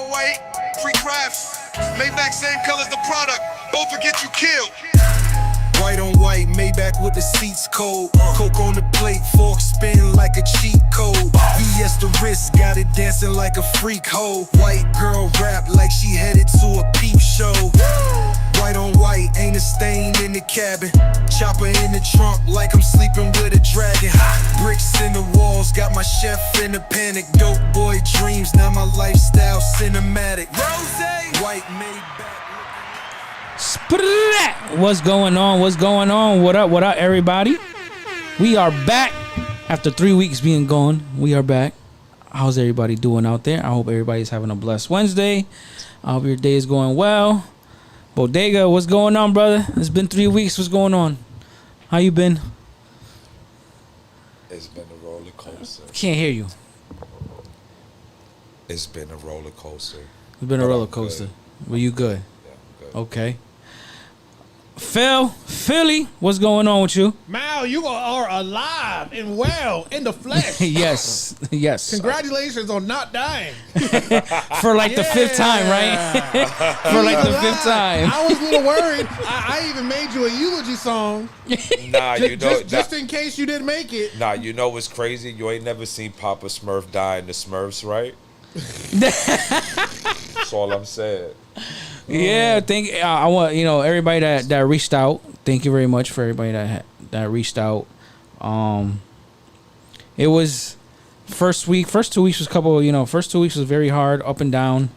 white, free crafts. Maybach, same colors, the product. Both will get you killed. White on white, Maybach with the seats cold. Coke on the plate, fork spin like a cheat code. VS the wrist, got it dancing like a freak hoe. White girl rap like she headed to a peep show. White on white, ain't a stain in the cabin. Chopper in the trunk like I'm sleeping with a dragon. Bricks in the walls, got my chef in a panic. Dope boy dreams, now my lifestyle cinematic. Rose, white Maybach. What's going on? What's going on? What up, everybody? We are back after 3 weeks being gone. We are back. How's everybody doing out there? I hope everybody's having a blessed Wednesday. I hope your day is going well. Bodega, what's going on, brother? It's been 3 weeks. What's going on? How you been? It's been a roller coaster. Can't hear you. It's been a roller coaster. It's been a roller coaster. Were you good? Yeah, I'm good. Okay. Philly, what's going on with you? Mal, you are alive and well in the flesh. Yes. Congratulations on not dying. For like the fifth time, right? For like the fifth time. I was a little worried. I even made you a eulogy song. Nah, you know, just in case you didn't make it. Nah, you know what's crazy? You ain't never seen Papa Smurf die in the Smurfs, right? That's all I'm saying. Yeah, I want everybody that reached out. Thank you very much for everybody that reached out. It was first 2 weeks was first 2 weeks was very hard, up and down.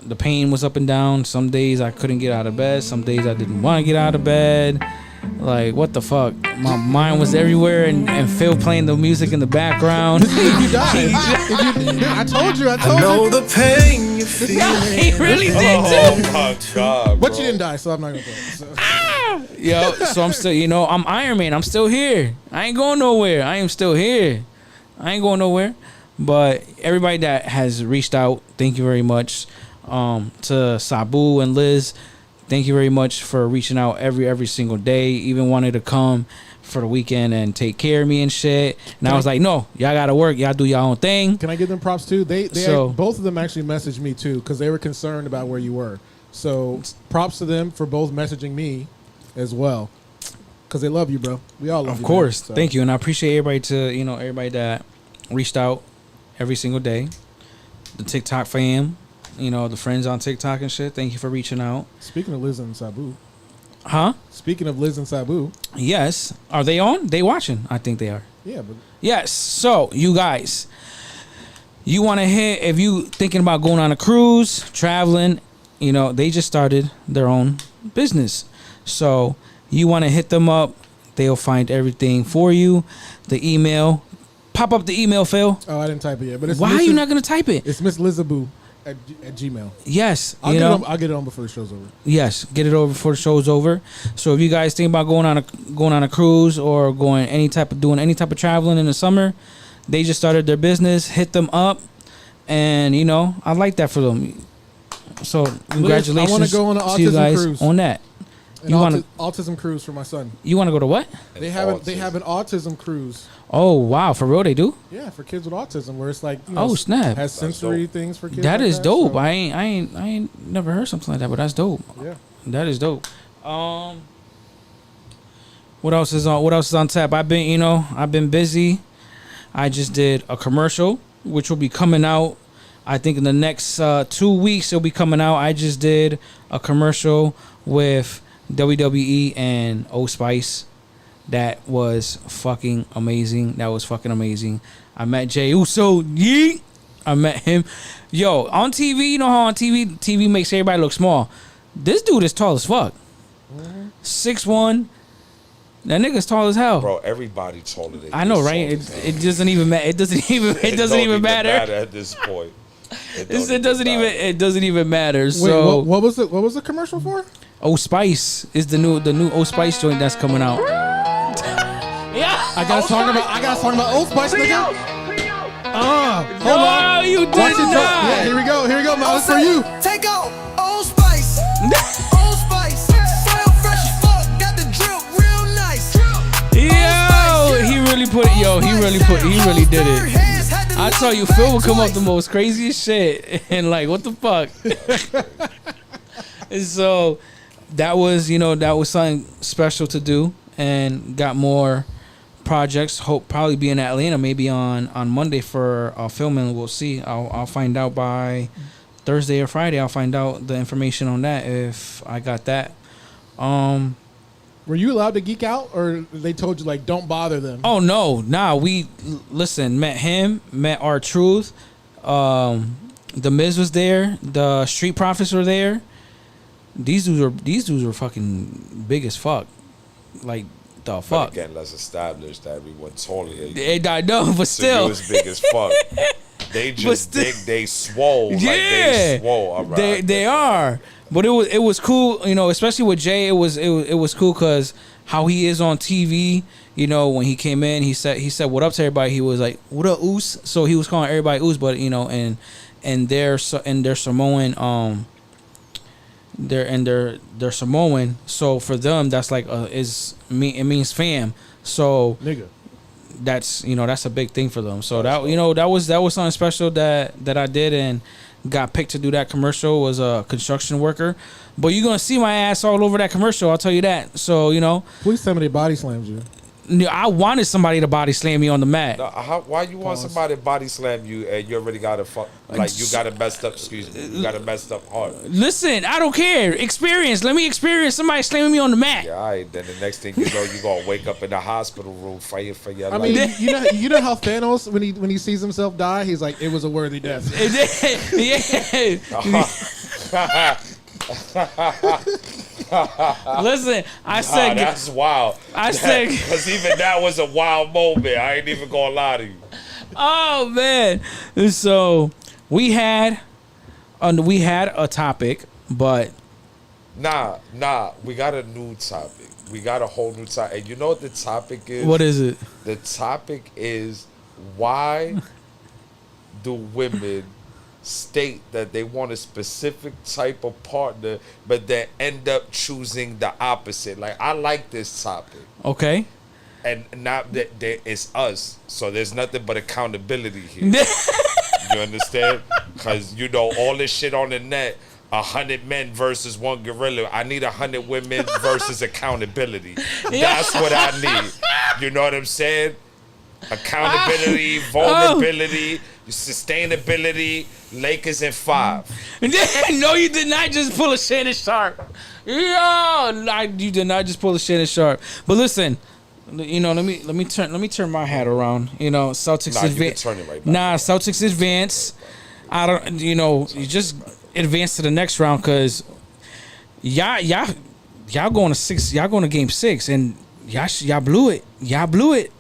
The pain was up and down. Some days I couldn't get out of bed. Some days I didn't want to get out of bed. Like, what the fuck? My mind was everywhere, and Phil playing the music in the background. You died. I told you. I know the pain you feel. He really did too. Oh my God, but you didn't die, so I'm not gonna play it. So. Yo, so I'm still, I'm Iron Man. I'm still here. I ain't going nowhere. I am still here. I ain't going nowhere. But everybody that has reached out, thank you very much. To Sabu and Liz, thank you very much for reaching out every single day. Even wanted to come for the weekend and take care of me and shit. And I was like, no, y'all gotta work. Y'all do your own thing. Can I give them props too? Both of them actually messaged me too because they were concerned about where you were. So props to them for both messaging me as well because they love you, bro. We all love you. Of course, man, so. Thank you, and I appreciate everybody that reached out every single day. The TikTok fam. The friends on TikTok and shit. Thank you for reaching out. Speaking of Liz and Sabu. Huh? Speaking of Liz and Sabu. Yes. Are they on? They watching? I think they are. Yeah, but. Yes. So, you guys, you want to hit, if you thinking about going on a cruise, traveling, they just started their own business. So, you want to hit them up. They'll find everything for you. The email. Pop up the email, Phil. Oh, I didn't type it yet. But it's why are you not going to type it? It's Miss Lizabu. At Gmail. Yes, I'll get it on before the show's over. Yes, get it over before the show's over. So if you guys think about going on a cruise or doing any type of traveling in the summer, they just started their business. Hit them up, and I like that for them. So congratulations, Liz, I want to go on an autism cruise on that. You want autism cruise for my son? You want to go to what? They have an autism cruise. Oh wow, for real they do? Yeah, for kids with autism, where it's like snap, has sensory things for kids. That like is dope. So. I ain't never heard something like that, but that's dope. Yeah, that is dope. What else is on tap? I've been busy. I just did a commercial which will be coming out. I think in the next 2 weeks it'll be coming out. I just did a commercial with WWE and Old Spice. That was fucking amazing. I met Jey Uso. Yeet. I met him. Yo, on TV, how on TV makes everybody look small. This dude is tall as fuck. 6'1". That nigga's tall as hell. Bro, everybody taller than you. I know, right? It doesn't even matter. It doesn't even matter at this point. It doesn't even matter. Wait, so what was the commercial for? Old Spice is the new Old Spice joint that's coming out. Yeah, I gotta talk about Old Spice, nigga. Hold on. You did not. Yeah, here we go, Mal. It's for you. Take out Old Spice. Old Spice. Soil fresh as fuck. Got the drip real nice. Yo, he really did it. I tell you, Phil will come up with the most craziest shit, and like, what the fuck? And so that was something special to do, and got more projects. Hope probably be in Atlanta maybe on Monday for filming. We'll see. I'll find out by Thursday or Friday. I'll find out the information on that if I got that. Were you allowed to geek out, or they told you like don't bother them? Oh no, nah. We met him, met R-Truth. The Miz was there. The Street Profits were there. These dudes were fucking big as fuck. Like the fuck. But again, let's establish that we weren't taller than you. I know, but So still, you was big as fuck. They just they swole. Yeah, like they swole. All right, they are. But it was cool, especially with Jay. It was cool because how he is on TV. When he came in, he said what up to everybody. He was like, "What up, Oos?" So he was calling everybody Oos, but and they're Samoan. They're Samoan. So for them, that's like it means fam. So Nigga. That's a big thing for them. So that was something special that I did and got picked to do that commercial. Was a construction worker, but you're gonna see my ass all over that commercial. I'll tell you that. So Please tell me they body slams you. I wanted somebody to body slam me on the mat. Why you want somebody to body slam you and you already got you got a messed up? Excuse me, you got a messed up heart. Listen, I don't care. Experience. Let me experience somebody slamming me on the mat. Yeah, all right. Then the next thing you know, you gonna wake up in the hospital room fighting for your life. I mean, you know how Thanos when he sees himself die, he's like, it was a worthy death. Yeah. Listen, I said that's wild. Because even that was a wild moment. I ain't even gonna lie to you. Oh man! So we had a topic, but nah. We got a new topic. We got a whole new topic. And you know what the topic is? What is it? The topic is why do women state that they want a specific type of partner, but they end up choosing the opposite. Like, I like this topic. Okay. And not that it's us, so there's nothing but accountability here. You understand? Because all this shit on the net, 100 men versus one gorilla. I need 100 women versus accountability. That's what I need. You know what I'm saying? Accountability, vulnerability, sustainability. Lakers in 5. No, you did not just pull a Shannon Sharp. You did not just pull a Shannon Sharp. But listen, let me turn my hat around. Celtics advance. You can turn it right back. Celtics advance. I don't. You just advance to the next round because y'all going to 6. Y'all going to game 6, and y'all blew it. Y'all blew it.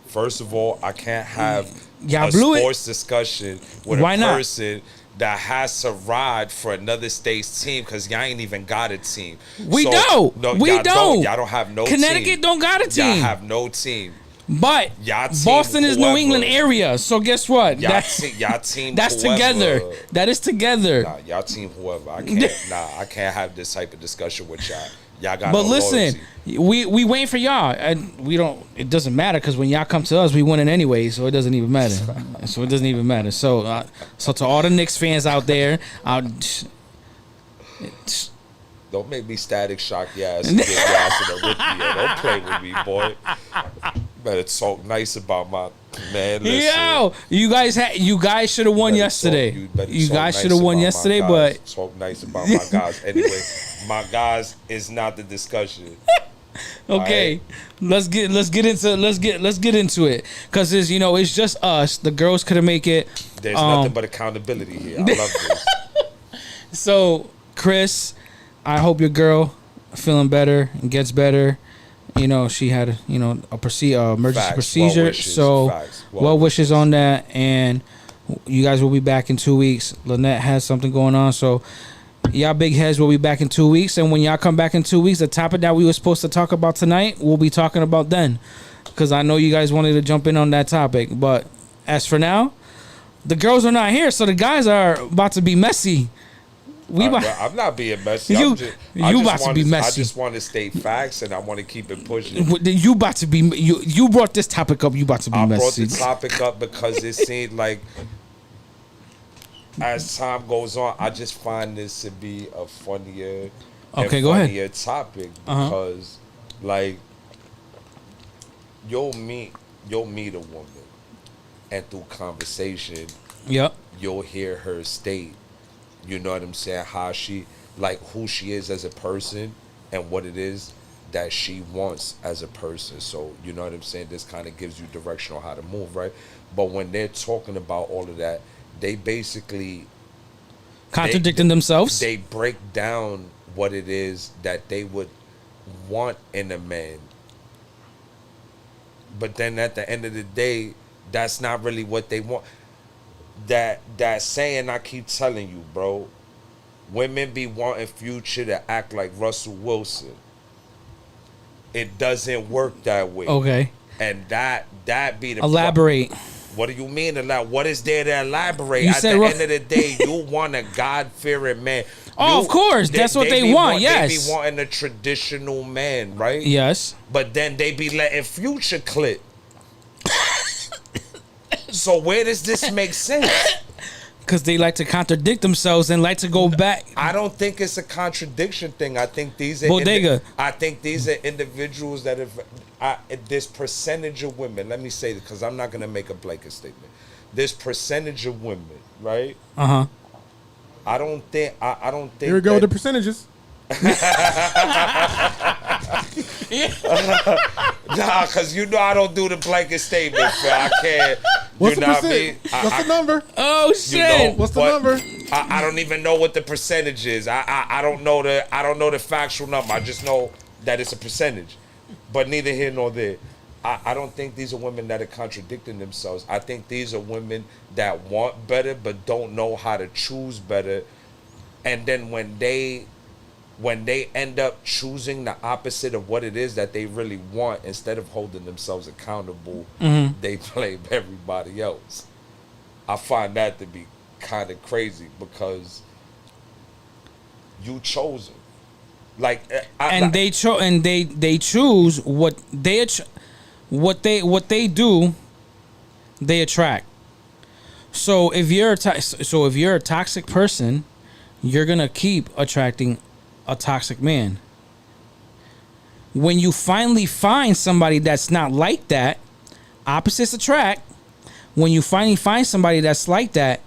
First of all, I can't have a sports discussion with a person that has to ride for another state's team because y'all ain't even got a team. We don't. No, we don't. Y'all don't have no Connecticut team. don't got a team. Y'all have no team. But Boston is New England area, so guess what? Y'all team. That's whoever. Together. That is together. Nah, y'all team whoever. I can't. I can't have this type of discussion with y'all. Y'all got. But no listen, loyalty. we waiting for y'all, and we don't. It doesn't matter because when y'all come to us, we winning anyway, so it doesn't even matter. So to all the Knicks fans out there, don't make me Static Shock your ass and get your ass in a rookie. Don't play with me, boy. Better talk nice about my man. Listen, yo, you guys should have won yesterday. You guys should have won yesterday, but talk nice about my guys. Anyway, my guys is not the discussion. Okay, right. let's get into it because it's just us. The girls couldn't make it. There's nothing but accountability here. I love this. So, Chris, I hope your girl feeling better and gets better. She had a emergency procedure. Well wishes on that, and you guys will be back in 2 weeks. Lynette has something going on, so y'all big heads will be back in 2 weeks. And when y'all come back in 2 weeks, the topic that we were supposed to talk about tonight, we'll be talking about then, because I know you guys wanted to jump in on that topic. But as for now, the girls are not here, so the guys are about to be messy. I'm not being messy. You I about to be messy. I just want to state facts, and I want to keep it pushing. You about to be you brought this topic up. You about to be messy. I brought the topic up because it seemed like as time goes on, I just find this to be a funnier topic because like you'll meet a woman and through conversation, you'll hear her state, you know what I'm saying, how she, like who she is as a person and what it is that she wants as a person. So, you know what I'm saying, this kind of gives you direction on how to move, right? But when they're talking about all of that, they basically contradicting themselves. They break down what it is that they would want in a man. But then at the end of the day, that's not really what they want. That saying I keep telling you, bro, women be wanting Future to act like Russell Wilson. It doesn't work that way. Okay. And that be the elaborate. What do you mean elaborate? What is there to elaborate? You At the end of the day, you want a God-fearing man. Of course. That's what they want, yes. They be wanting a traditional man, right? Yes. But then they be letting Future clip. So where does this make sense? Because they like to contradict themselves and like to go back. I don't think it's a contradiction thing. I think these are Bodega. I think these are individuals that have this percentage of women. Let me say this because I'm not gonna make a blanket statement. This percentage of women, right? I don't think. Here we go with the percentages. Nah, because you know I don't do the blanket statement. So I can't. What's you the know percent? What's the number? Oh shit! You know, what's the number? I don't even know what the percentage is. I don't know the factual number. I just know that it's a percentage. But neither here nor there. I don't think these are women that are contradicting themselves. I think these are women that want better but don't know how to choose better. And then when they end up choosing the opposite of what it is that they really want, instead of holding themselves accountable, they blame everybody else. I find that to be kind of crazy because you chose it. Like, they choose what they do. They attract. So if you're a toxic person, you're gonna keep attracting a toxic man. When you finally find somebody that's not like that, opposites attract. When you finally find somebody that's like that,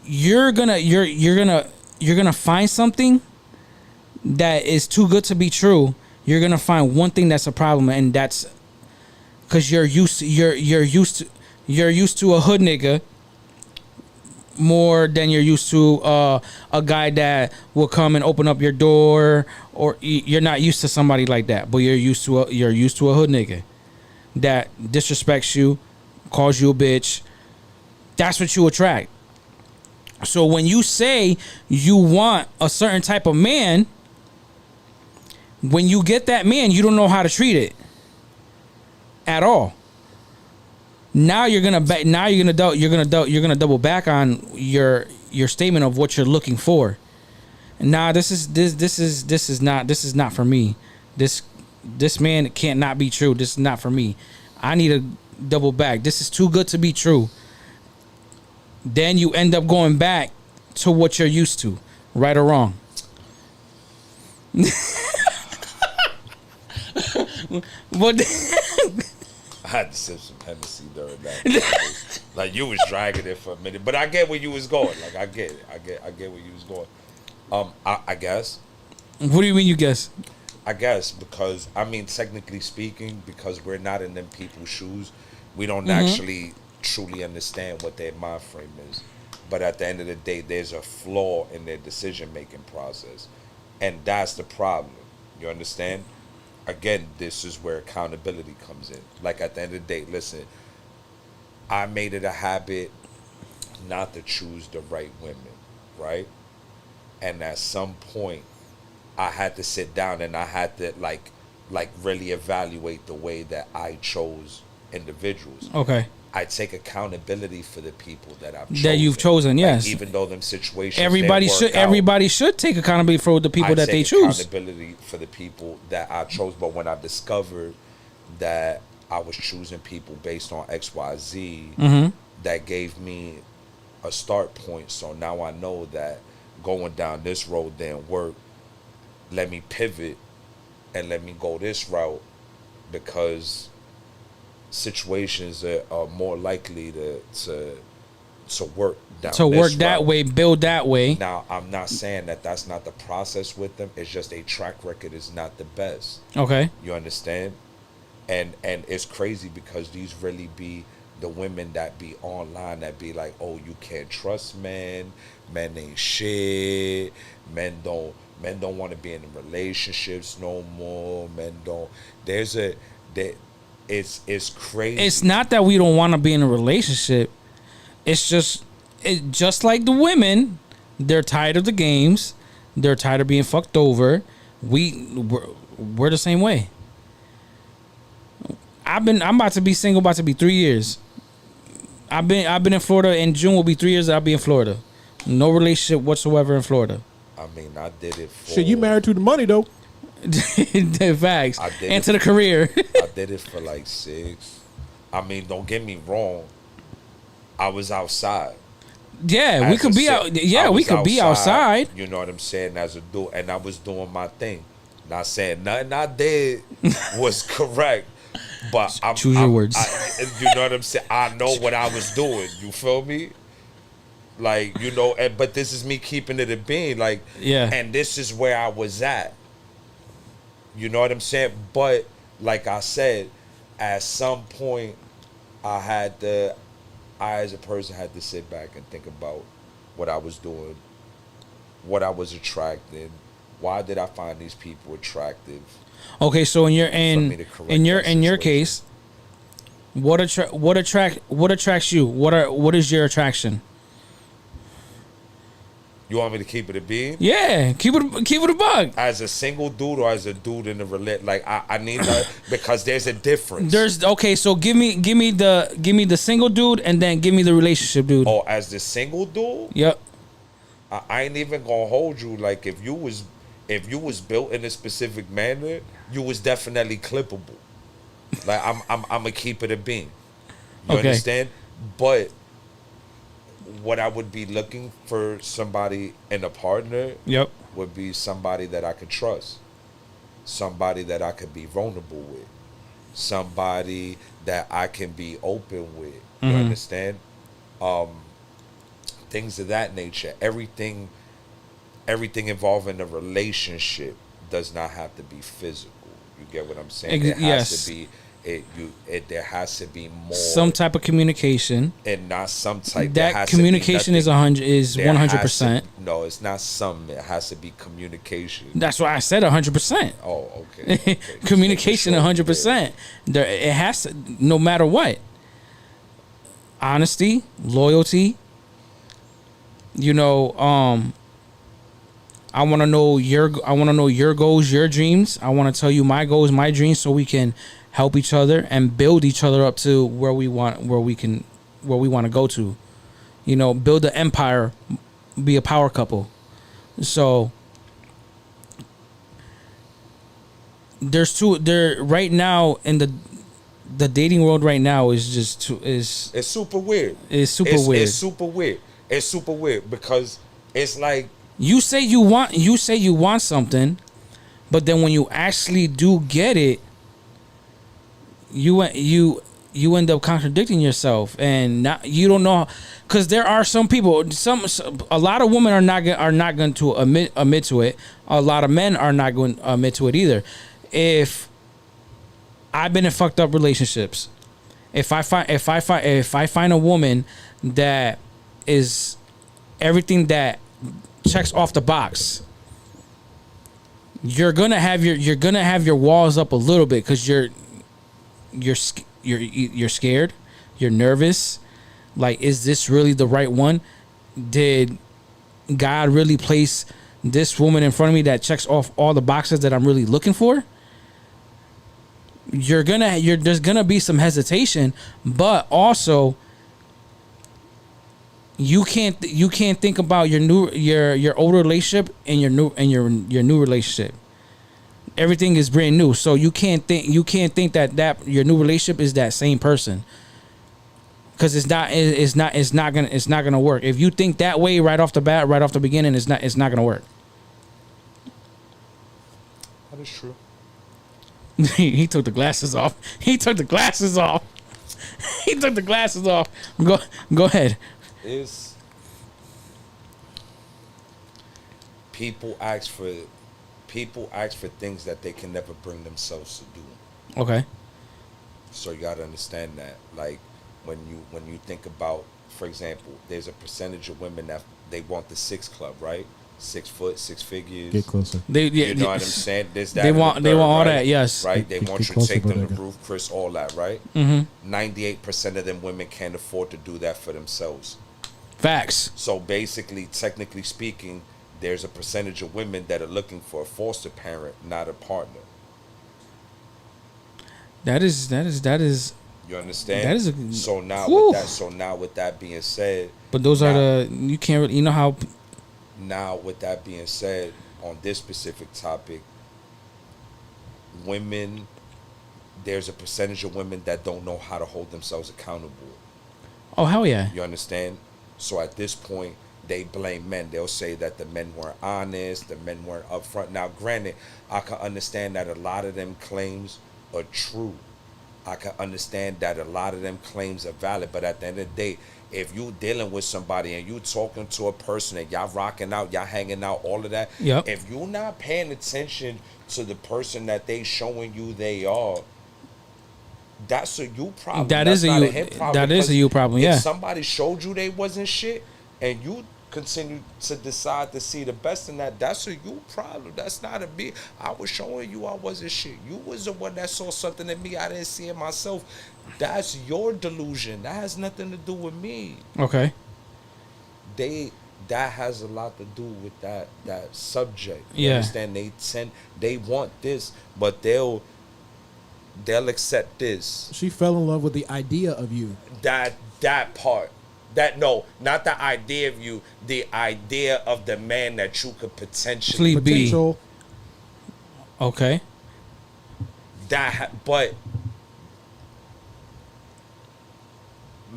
you're gonna find something that is too good to be true. You're gonna find one thing that's a problem, and that's because you're used to a hood nigga more than you're used to a guy that will come and open up your door, or you're not used to somebody like that, but you're used to a hood nigga that disrespects you, calls you a bitch. That's what you attract. So when you say you want a certain type of man, when you get that man, you don't know how to treat it at all. Now you're gonna double back on your statement of what you're looking for. Nah, this is not for me. This man can't not be true. This is not for me. I need to double back. This is too good to be true. Then you end up going back to what you're used to, right or wrong. But I had to sip some Hennessy during that. Like, you was dragging it for a minute, but I get where you was going. Like, I get it. I get where you was going. I guess. What do you mean you guess? I guess because, I mean, technically speaking, because we're not in them people's shoes, we don't actually truly understand what their mind frame is. But at the end of the day, there's a flaw in their decision-making process. And that's the problem. You understand? Again, this is where accountability comes in. Like, at the end of the day, listen, I made it a habit not to choose the right women, right? And at some point, I had to sit down and I had to, like really evaluate the way that I chose individuals. Okay. I take accountability for the people that I've chosen. That you've chosen, Like, yes. even though them situations Everybody should take accountability for the people that they choose. Accountability for the people that I chose, but when I discovered that I was choosing people based on XYZ, that gave me a start point. So now I know that going down this road didn't work. Let me pivot and let me go this route, because situations are more likely to work down To work this that route. way, build that way. Now, I'm not saying that that's not the process with them. It's just a track record is not the best. Okay. You understand? And it's crazy because these really be the women that be online that be like, oh, you can't trust men. Men ain't shit. Men don't want to be in relationships no more. Men don't. It's crazy. It's not that we don't want to be in a relationship. It's just like the women. They're tired of the games. They're tired of being fucked over. We're the same way. I'm about to be single. About to be 3 years. I've been in Florida. In June will be 3 years that I'll be in Florida. No relationship whatsoever in Florida. I mean, I did it for... Shit, you married to the money, though. Facts. I did And to the career. I did it for like 6. I mean, don't get me wrong. I was outside. Yeah, we could be out. Yeah, we could be outside. You know what I'm saying? As a dude, and I was doing my thing. Not saying nothing I did was correct, but Choose your words. You know what I'm saying? I know what I was doing. You feel me? Like, you know, but this is me keeping it a being. Like, Yeah. And this is where I was at. You know what I'm saying? But like I said, at some point, I as a person had to sit back and think about what I was doing, what I was attracting, why did I find these people attractive? Okay, so in your case, what attracts you? What is your attraction? You want me to keep it a being? Yeah, keep it a bug. As a single dude or as a dude in a relate? Like I need that because there's a difference. So give me the single dude and then give me the relationship dude. Oh, as the single dude? Yep. I ain't even gonna hold you. Like if you was built in a specific manner, you was definitely clippable. Like I'm gonna keep it a being. You understand? But what I would be looking for somebody in a partner would be somebody that I could trust, somebody that I could be vulnerable with, somebody that I can be open with. You understand? Things of that nature. Everything involving a relationship does not have to be physical. You get what I'm saying? There has to be there has to be more, some type of communication, and not some type. That communication is 100%. No, it's not some. It has to be communication. That's why I said 100%. Oh, okay. Communication 100%. There, it has to, no matter what. Honesty, loyalty. You know, I want to know your goals, your dreams. I want to tell you my goals, my dreams, so we can help each other and build each other up to where we want to go to. You know, build an empire, be a power couple. So there right now in the dating world right now is just it's super weird. It's super weird. It's super weird. It's super weird because it's like you say you want something, but then when you actually do get it, you end up contradicting yourself, and you don't know, because there are some people, a lot of women are not going to admit to it. A lot of men are not going to admit to it either. If I've been in fucked up relationships, if I find a woman that is everything that checks off the box, you're gonna have your walls up a little bit because you're scared, you're nervous. Like, is this really the right one? Did God really place this woman in front of me that checks off all the boxes that I'm really looking for? there's gonna be some hesitation, but also you can't think about your older relationship and your new relationship. Everything is brand new, so you can't think that your new relationship is that same person, because it's not gonna work. If you think that way right off the bat, right off the beginning, it's not gonna work. That is true. He took the glasses off. He took the glasses off. Go ahead. Is people ask for things that they can never bring themselves to do. Okay. So you gotta understand that. Like when you think about, for example, there's a percentage of women that they want the 6 club, right? 6 foot, 6 figures. Get closer. You know what I'm saying? There's that. They want all that. Yes. Right. They want you to closer, take them to Bodega. roof, Chris, all that. Right. Mm-hmm. 98% of them women can't afford to do that for themselves. Facts. So basically, technically speaking, there's a percentage of women that are looking for a foster parent, not a partner. That is. You understand? That is so now whew. with that being said, But those are you can't really, you know how. Now with that being said, on this specific topic, women, there's a percentage of women that don't know how to hold themselves accountable. Oh hell yeah. You understand? So at this point, they blame men. They'll say that the men weren't honest, the men weren't upfront. Now, granted, I can understand that a lot of them claims are true. I can understand that a lot of them claims are valid, but at the end of the day, if you dealing with somebody and you talking to a person and y'all rocking out, y'all hanging out, all of that, yep. If you're not paying attention to the person that they showing you they are, that's a you problem. That that's is a not you. him problem. That is a you problem. Yeah. If somebody showed you they wasn't shit and you continue to decide to see the best in that, that's a you problem. That's not a me. I was showing you I wasn't shit. You was the one that saw something in me I didn't see in myself. That's your delusion. That has nothing to do with me. Okay. That has a lot to do with that subject. You Yeah. understand? They want this, but they'll accept this. She fell in love with the idea of you. That part. No, not the idea of you, the idea of the man that you could potentially be. Potential. Okay. But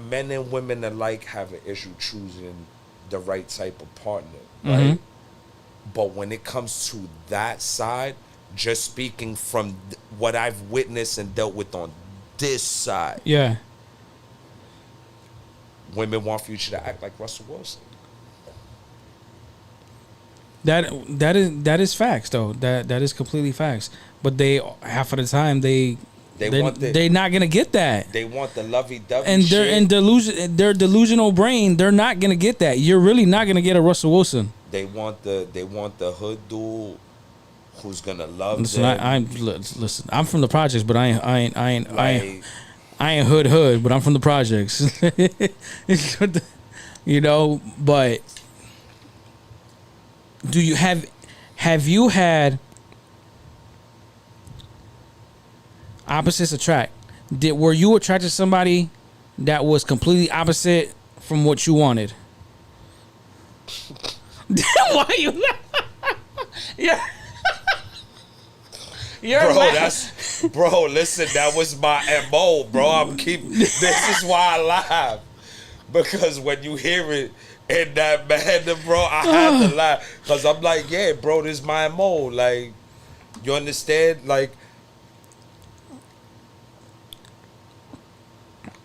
men and women alike have an issue choosing the right type of partner, right? But when it comes to that side, just speaking from what I've witnessed and dealt with on this side, Yeah. women want Future to act like Russell Wilson. That is facts though. That is completely facts. But they half of the time they're not gonna get that. They want the lovey-dovey And shit. their delusional brain, they're not gonna get that. You're really not gonna get a Russell Wilson. They want the hood dude who's gonna love Listen, them. listen. I'm from the projects, but I ain't hood, but I'm from the projects. You know, but have you had opposites attract? Were you attracted to somebody that was completely opposite from what you wanted? Why are you not? Yeah. Bro, listen, that was my MO, bro. This is why I laugh. Because when you hear it in that manner, bro, I had to laugh. Because I'm like, yeah, bro, this is my MO. Like, you understand? Like,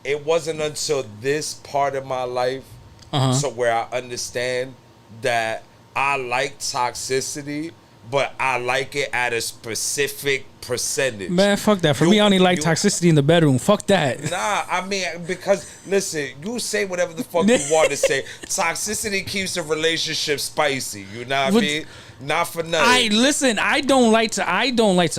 it wasn't until this part of my life, so where I understand that I like toxicity, but I like it at a specific percentage. Man, fuck that. For me, I only like toxicity in the bedroom. Fuck that. Nah, I mean, because, listen, you say whatever the fuck you want to say. Toxicity keeps the relationship spicy. You know what I mean? Not for nothing. I don't like to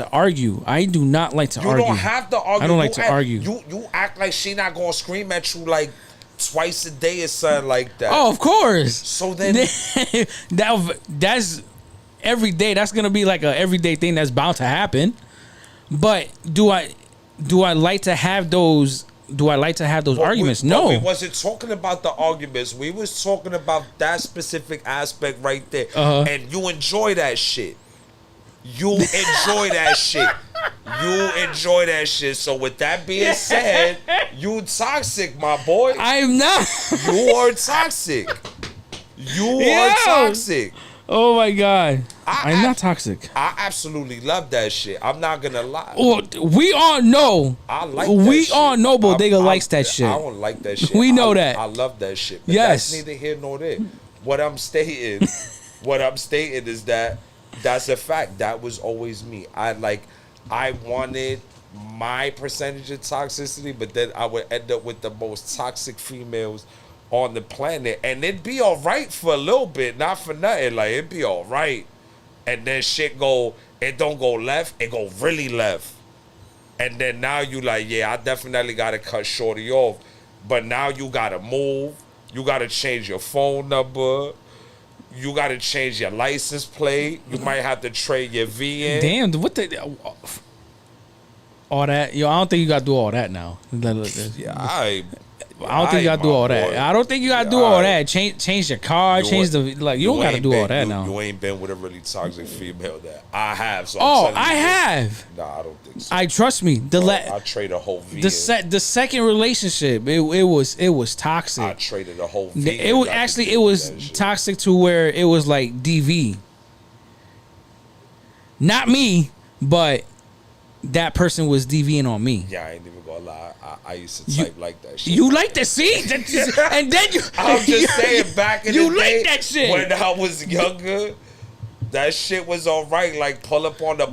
argue. I do not like to argue. You don't have to argue. I don't like to argue. You act like she not gonna scream at you like twice a day or something like that. Oh, of course. So then that's every day. That's gonna be like a everyday thing that's bound to happen. But do I like to have those? Do I like to have those arguments? No. We wasn't talking about the arguments. We was talking about that specific aspect right there. And you enjoy that shit. You enjoy that shit. You enjoy that shit. So with that being said, you toxic, my boy. I'm not. You are toxic. You are toxic. Oh my God. I'm not toxic. I absolutely love that shit. I'm not gonna lie. Well, we all know. I like that we shit. all know Bodega likes that shit. I don't like that shit. We know that. I love that shit. But yes. That's neither here nor there. What I'm stating is that that's a fact. That was always me. I wanted my percentage of toxicity, but then I would end up with the most toxic females on the planet, and it'd be all right for a little bit, not for nothing. Like, it'd be all right, and then it don't go left, it go really left, and then now you like, yeah, I definitely gotta cut shorty off, but now you gotta move, you gotta change your phone number, you gotta change your license plate, you might have to trade your VN. Damn, what the all that? Yo, I don't think you gotta do all that now. Yeah, I don't think you gotta do all that. I don't think you gotta do all that. Change your car, change the like. You don't gotta do all that now. You ain't been with a really toxic female that I have. So I have. Nah, I don't think so. I trust me. I trade a whole V. The second relationship, it was toxic. I traded a whole V. It was toxic to where it was like DV. Not me, but that person was DVing on me. Yeah, I ain't even gonna lie. I used to type like that shit. You like that? See? And then you... I'm just saying, back in the day... You like that shit? When I was younger, that shit was all right. Like, pull up on the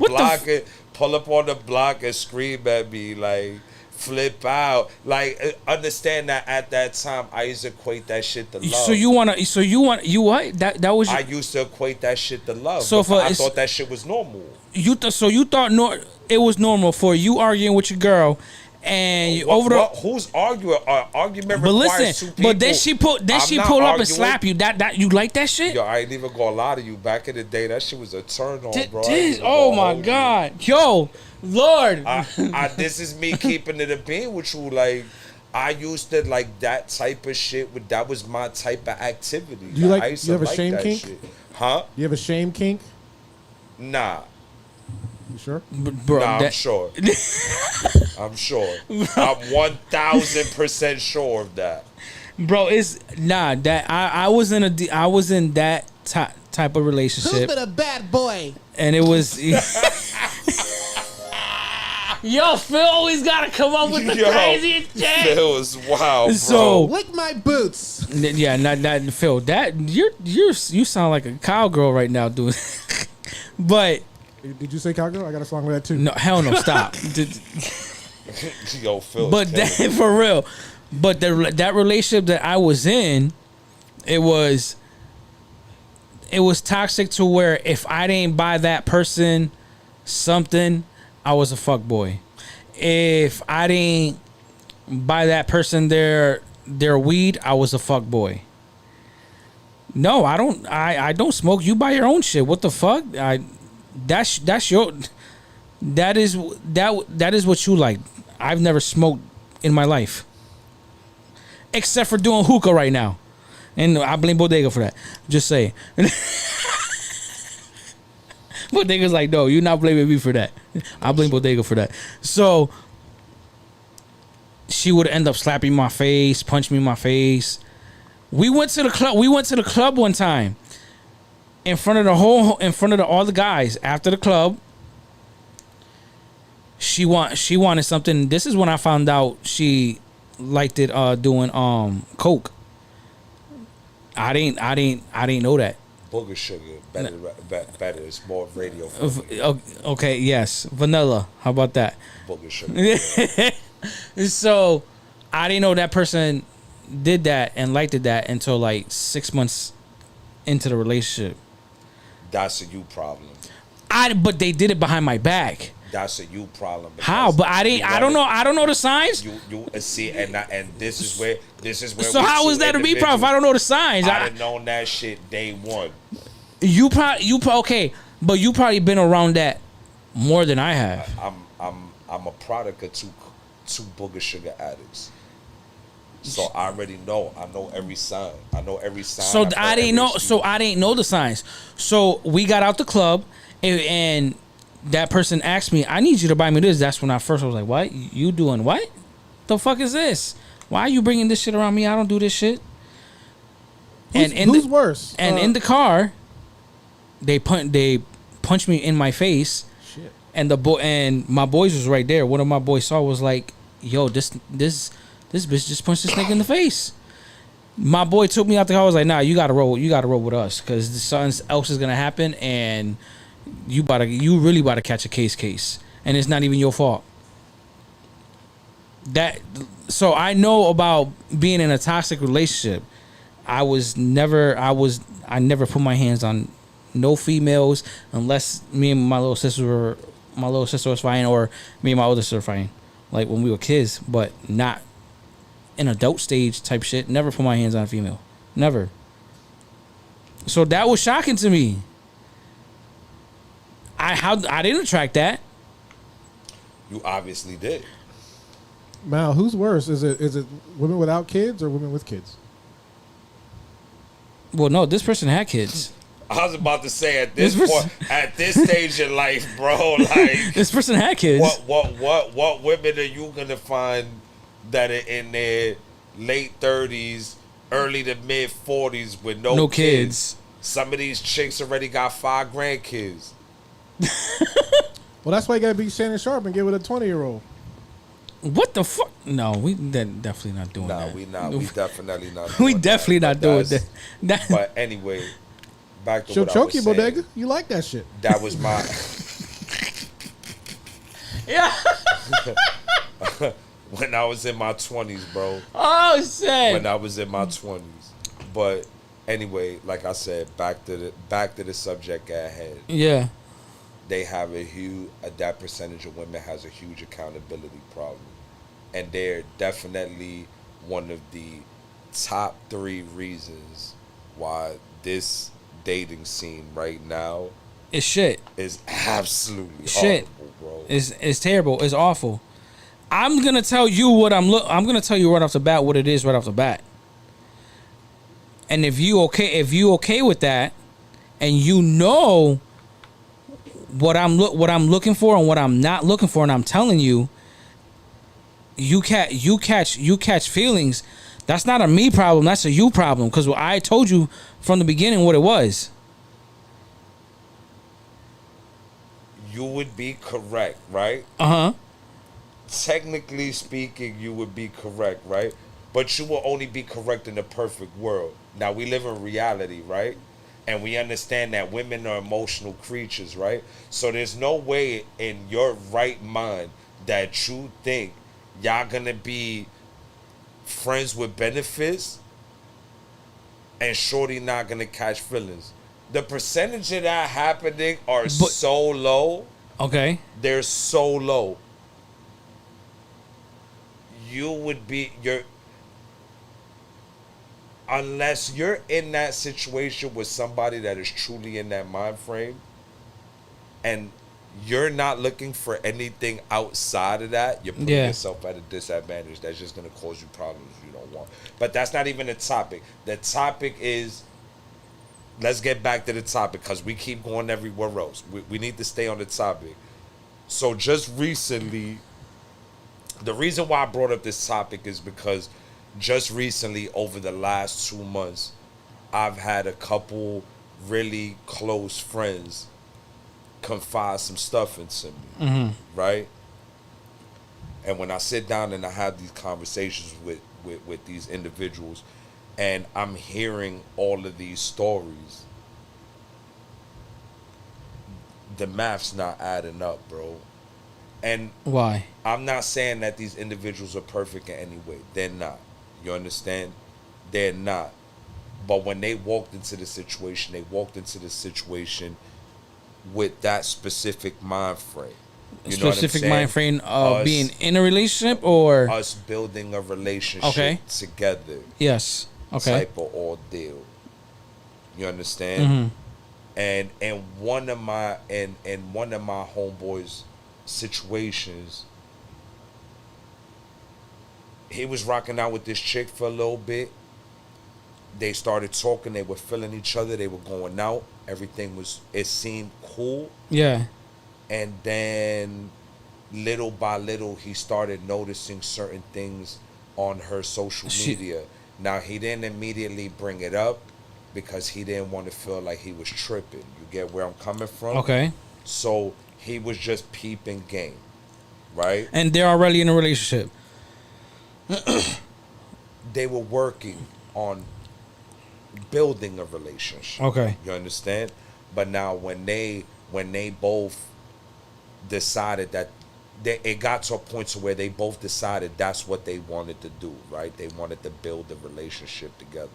block and scream at me. Like, flip out. Like, understand that at that time, I used to equate that shit to love. You what? That was... I used to equate that shit to love. So I thought that shit was normal. You thought it was normal for you arguing with your girl, and who's arguing? Argument but requires listen, two people. But then she pull up and slap you. That you like that shit? Yo, I ain't even gonna lie to you. Back in the day, that shit was a turn on, bro. Oh my God, yo, Lord. This is me keeping it a being with you. Like, I used to like that type of shit. That was my type of activity. You have a shame kink? Shit. Huh? You have a shame kink? Nah. You sure? Bro, I'm sure. I'm sure. I'm 1,000% sure of that. Bro, it's that I was in that type of relationship. Who's been a bad boy? And it was Yo, Phil always gotta come up with the craziest shit. Phil is wild, bro. So lick my boots. Yeah, not Phil. That you sound like a cowgirl right now, dude. But did you say cowgirl? I got a song with that too. No, hell no, stop. Yo, Phil. But that, for real. But that relationship that I was in, it was toxic to where if I didn't buy that person something, I was a fuck boy. If I didn't buy that person their weed, I was a fuck boy. No, I don't smoke. You buy your own shit. What the fuck? That's your that is what you like. I've never smoked in my life. Except for doing hookah right now. And I blame Bodega for that. Just saying. Bodega's like, no, you're not blaming me for that. I blame Bodega for that. So she would end up slapping my face, punch me in my face. We went to the club one time. In front of all the guys after the club. She wanted something. This is when I found out she liked it doing coke. I didn't know that. Booger sugar, better. It's more radio. Okay, yes, vanilla. How about that? Booger sugar. So I didn't know that person did that and liked it that until like 6 months into the relationship. That's a you problem. But they did it behind my back. That's a you problem. How? But I don't know. I don't know the signs. You see, and this is where. So how is that a me problem if I don't know the signs? I'd have known that shit day one. Okay, but you probably been around that more than I have. I'm a product of two booger sugar addicts. So I already know. I know every sign. I know every sign. So I didn't know. So I didn't know the signs. So we got out the club, and that person asked me, "I need you to buy me this." That's when I was like, "What? You doing what? The fuck is this? Why are you bringing this shit around me? I don't do this shit." Who's worse? And in the car, they punched me in my face. Shit. And my boys was right there. One of my boys saw was like, "Yo, this bitch just punched this nigga in the face." My boy took me out the car. I was like, "Nah, you gotta roll with us, because something else is gonna happen, and you really about to catch a case, and it's not even your fault." So I know about being in a toxic relationship. I never put my hands on no females unless me and my little sister was fighting, or me and my older sister were fighting, like when we were kids, but not in adult stage type shit. Never put my hands on a female. Never. So that was shocking to me. I didn't attract that. You obviously did. Mal, who's worse? Is it women without kids or women with kids? Well, no, this person had kids. I was about to say at this point, at this stage in life, bro, like this person had kids. What women are you gonna find that are in their late 30s, early to mid 40s with no kids? Some of these chicks already got 5 grandkids. Well, that's why you gotta be Shannon Sharp and get with a 20-year-old. What the fuck? No, we definitely not doing that. We definitely not. We definitely not doing that. But anyway, back to She'll what choke I was you, saying. Bodega. You like that shit. That was my. Yeah. When I was in my 20s, bro. Oh shit. When I was in my 20s, but anyway, like I said, back to the subject at hand. Yeah. They have that percentage of women has a huge accountability problem. And they're definitely one of the top 3 reasons why this dating scene right now is shit. Is absolutely shit, horrible, bro. It's terrible. It's awful. I'm gonna tell you I'm gonna tell you right off the bat what it is right off the bat. And if you okay with that, and you know what I'm looking for and what I'm not looking for, and I'm telling you, you catch feelings. That's not a me problem. That's a you problem. Because I told you from the beginning what it was. You would be correct, right? Technically speaking, you would be correct, right? But you will only be correct in the perfect world. Now, we live in reality, right? And we understand that women are emotional creatures, right? So there's no way in your right mind that you think y'all gonna be friends with benefits and shorty not gonna catch feelings. The percentage of that happening are so low. Okay. They're so low. Unless you're in that situation with somebody that is truly in that mind frame and you're not looking for anything outside of that, you're putting yourself at a disadvantage. That's just going to cause you problems you don't want. But that's not even the topic. The topic is, let's get back to the topic because we keep going everywhere else. We need to stay on the topic. So just recently, the reason why I brought up this topic is because just recently, over the last 2 months, I've had a couple really close friends confide some stuff into me, right? And when I sit down and I have these conversations with these individuals, and I'm hearing all of these stories, the math's not adding up, bro. And why? I'm not saying that these individuals are perfect in any way. They're not. You understand? They're not. But when they walked into the situation, with that specific mind frame. You know specific mind frame of being in a relationship, or us building a relationship together. Yes. Okay. Type of ordeal. You understand? And one of my homeboys' situations, he was rocking out with this chick for a little bit. They started talking. They were feeling each other. They were going out. It seemed cool. Yeah. And then little by little, he started noticing certain things on her social media. Now, he didn't immediately bring it up because he didn't want to feel like he was tripping. You get where I'm coming from? Okay. So he was just peeping game, right? And they're already in a relationship. They were working on building a relationship. Okay. You understand? But now when they both decided that it got to a point to where they both decided that's what they wanted to do, right? They wanted to build a relationship together.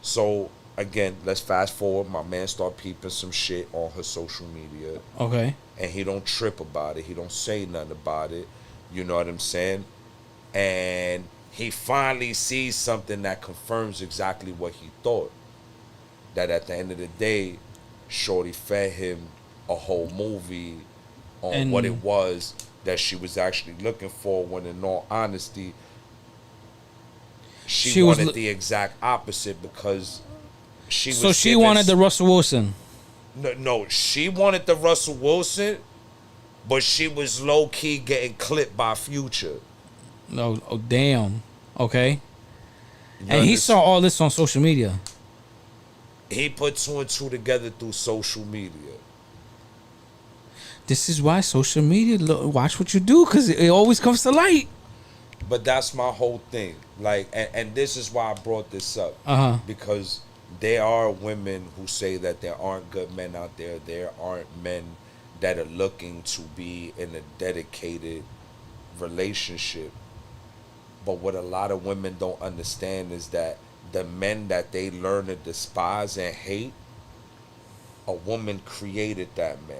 So again, let's fast forward. My man start peeping some shit on her social media. Okay. And he don't trip about it. He don't say nothing about it. You know what I'm saying? And he finally sees something that confirms exactly what he thought. That at the end of the day, Shorty fed him a whole movie on what it was that she was actually looking for, when in all honesty, she wanted the exact opposite, because she wanted the Russell Wilson. No, she wanted the Russell Wilson, but she was low-key getting clipped by Future. No, oh damn. Okay. And he saw all this on social media. He put 2 and 2 together through social media. This is why social media, watch what you do, because it always comes to light. But that's my whole thing. Like, and this is why I brought this up. Because there are women who say that there aren't good men out there. There aren't men that are looking to be in a dedicated relationship. But what a lot of women don't understand is that the men that they learn to despise and hate, a woman created that man.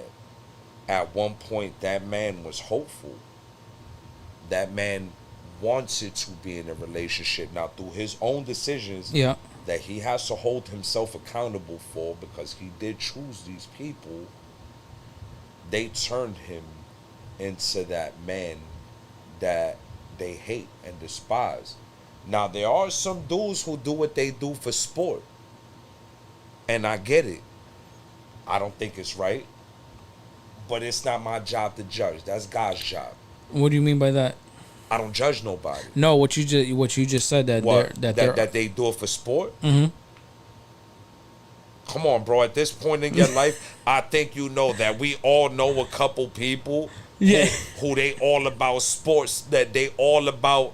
At one point, that man was hopeful. That man wanted to be in a relationship. Now, through his own decisions that he has to hold himself accountable for, because he did choose these people, they turned him into that man that they hate and despise. Now, there are some dudes who do what they do for sport. And I get it. I don't think it's right. But it's not my job to judge. That's God's job. What do you mean by that? I don't judge nobody. No, what you just said that they do it for sport. Mm-hmm. Come on, bro. At this point in your life, I think you know that we all know a couple people who they all about sports, that they all about.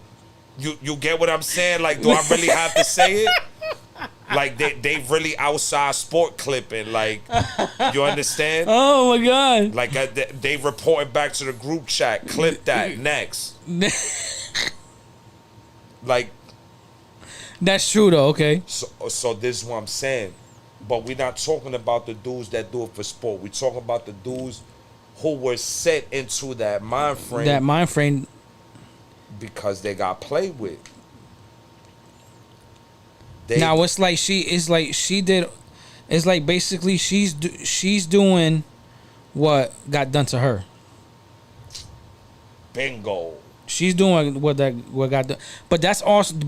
You get what I'm saying? Like, do I really have to say it? Like, they really outside sport clipping. Like, you understand? Oh my God! Like, they reporting back to the group chat. Clip that next. Like, that's true though. Okay. So this is what I'm saying. But we're not talking about the dudes that do it for sport. We're talking about the dudes who were set into that mind frame. That mind frame. Because they got played with. Now it's like it's like basically she's doing what got done to her. Bingo. She's doing what got done. But that's also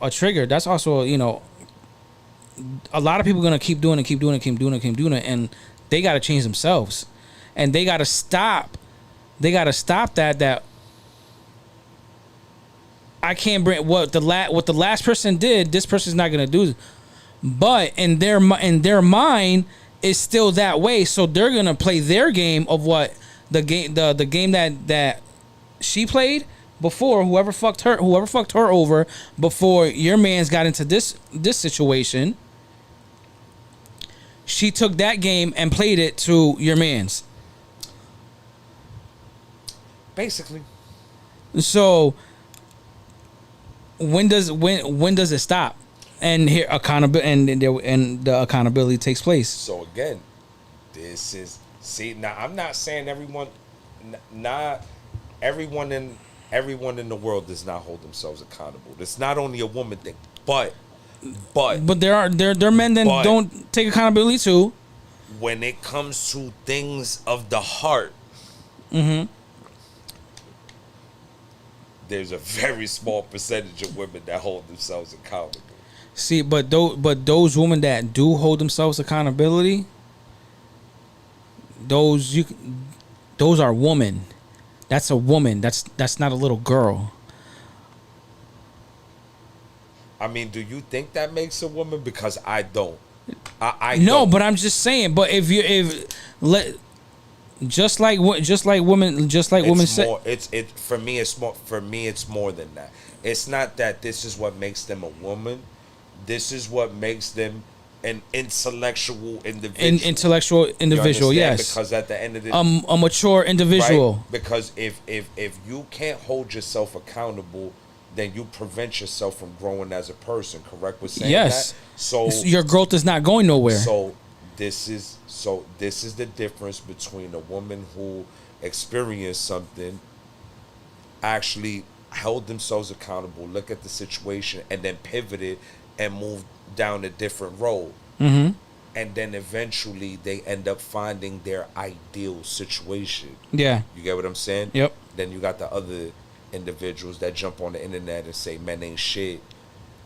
a trigger. That's also, you know, a lot of people are gonna keep doing it, and they gotta change themselves. And they gotta stop. They gotta stop that I can't bring what the last person did. This person's not gonna do, but in their mind is still that way. So they're gonna play their game of what the game that she played before. Whoever fucked her over before your man's got into this situation. She took that game and played it to your man's. Basically. So when does it stop? And here the accountability takes place. So again, now I'm not saying everyone in the world does not hold themselves accountable. It's not only a woman thing, but there are men that don't take accountability too. When it comes to things of the heart, there's a very small percentage of women that hold themselves accountable. See, but those women that do hold themselves accountability, those are women. That's a woman. That's not a little girl. I mean, do you think that makes a woman? Because I don't. I no, don't. but I'm just saying. But just like women say, it's for me. It's more than that. It's not that this is what makes them a woman. This is what makes them an intellectual individual. Yes, because at the end of the a mature individual. Right? Because if you can't hold yourself accountable, then you prevent yourself from growing as a person. Correct with saying yes. that? So your growth is not going nowhere. So this is the difference between a woman who experienced something, actually held themselves accountable, look at the situation, and then pivoted and moved down a different road. Mm-hmm. And then eventually they end up finding their ideal situation. Yeah. You get what I'm saying? Yep. Then you got the other individuals that jump on the internet and say men ain't shit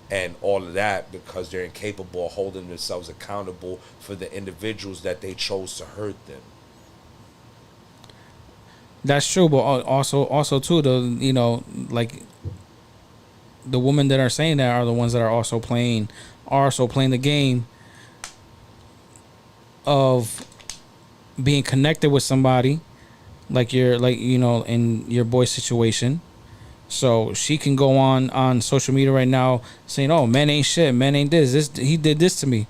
and all of that because they're incapable of holding themselves accountable for the individuals that they chose to hurt them. That's true, but also too, like the women that are saying that are the ones that are also playing the game of being connected with somebody, in your boy's situation. So she can go on social media right now saying, "Oh, men ain't shit, men ain't this. He did this to me,"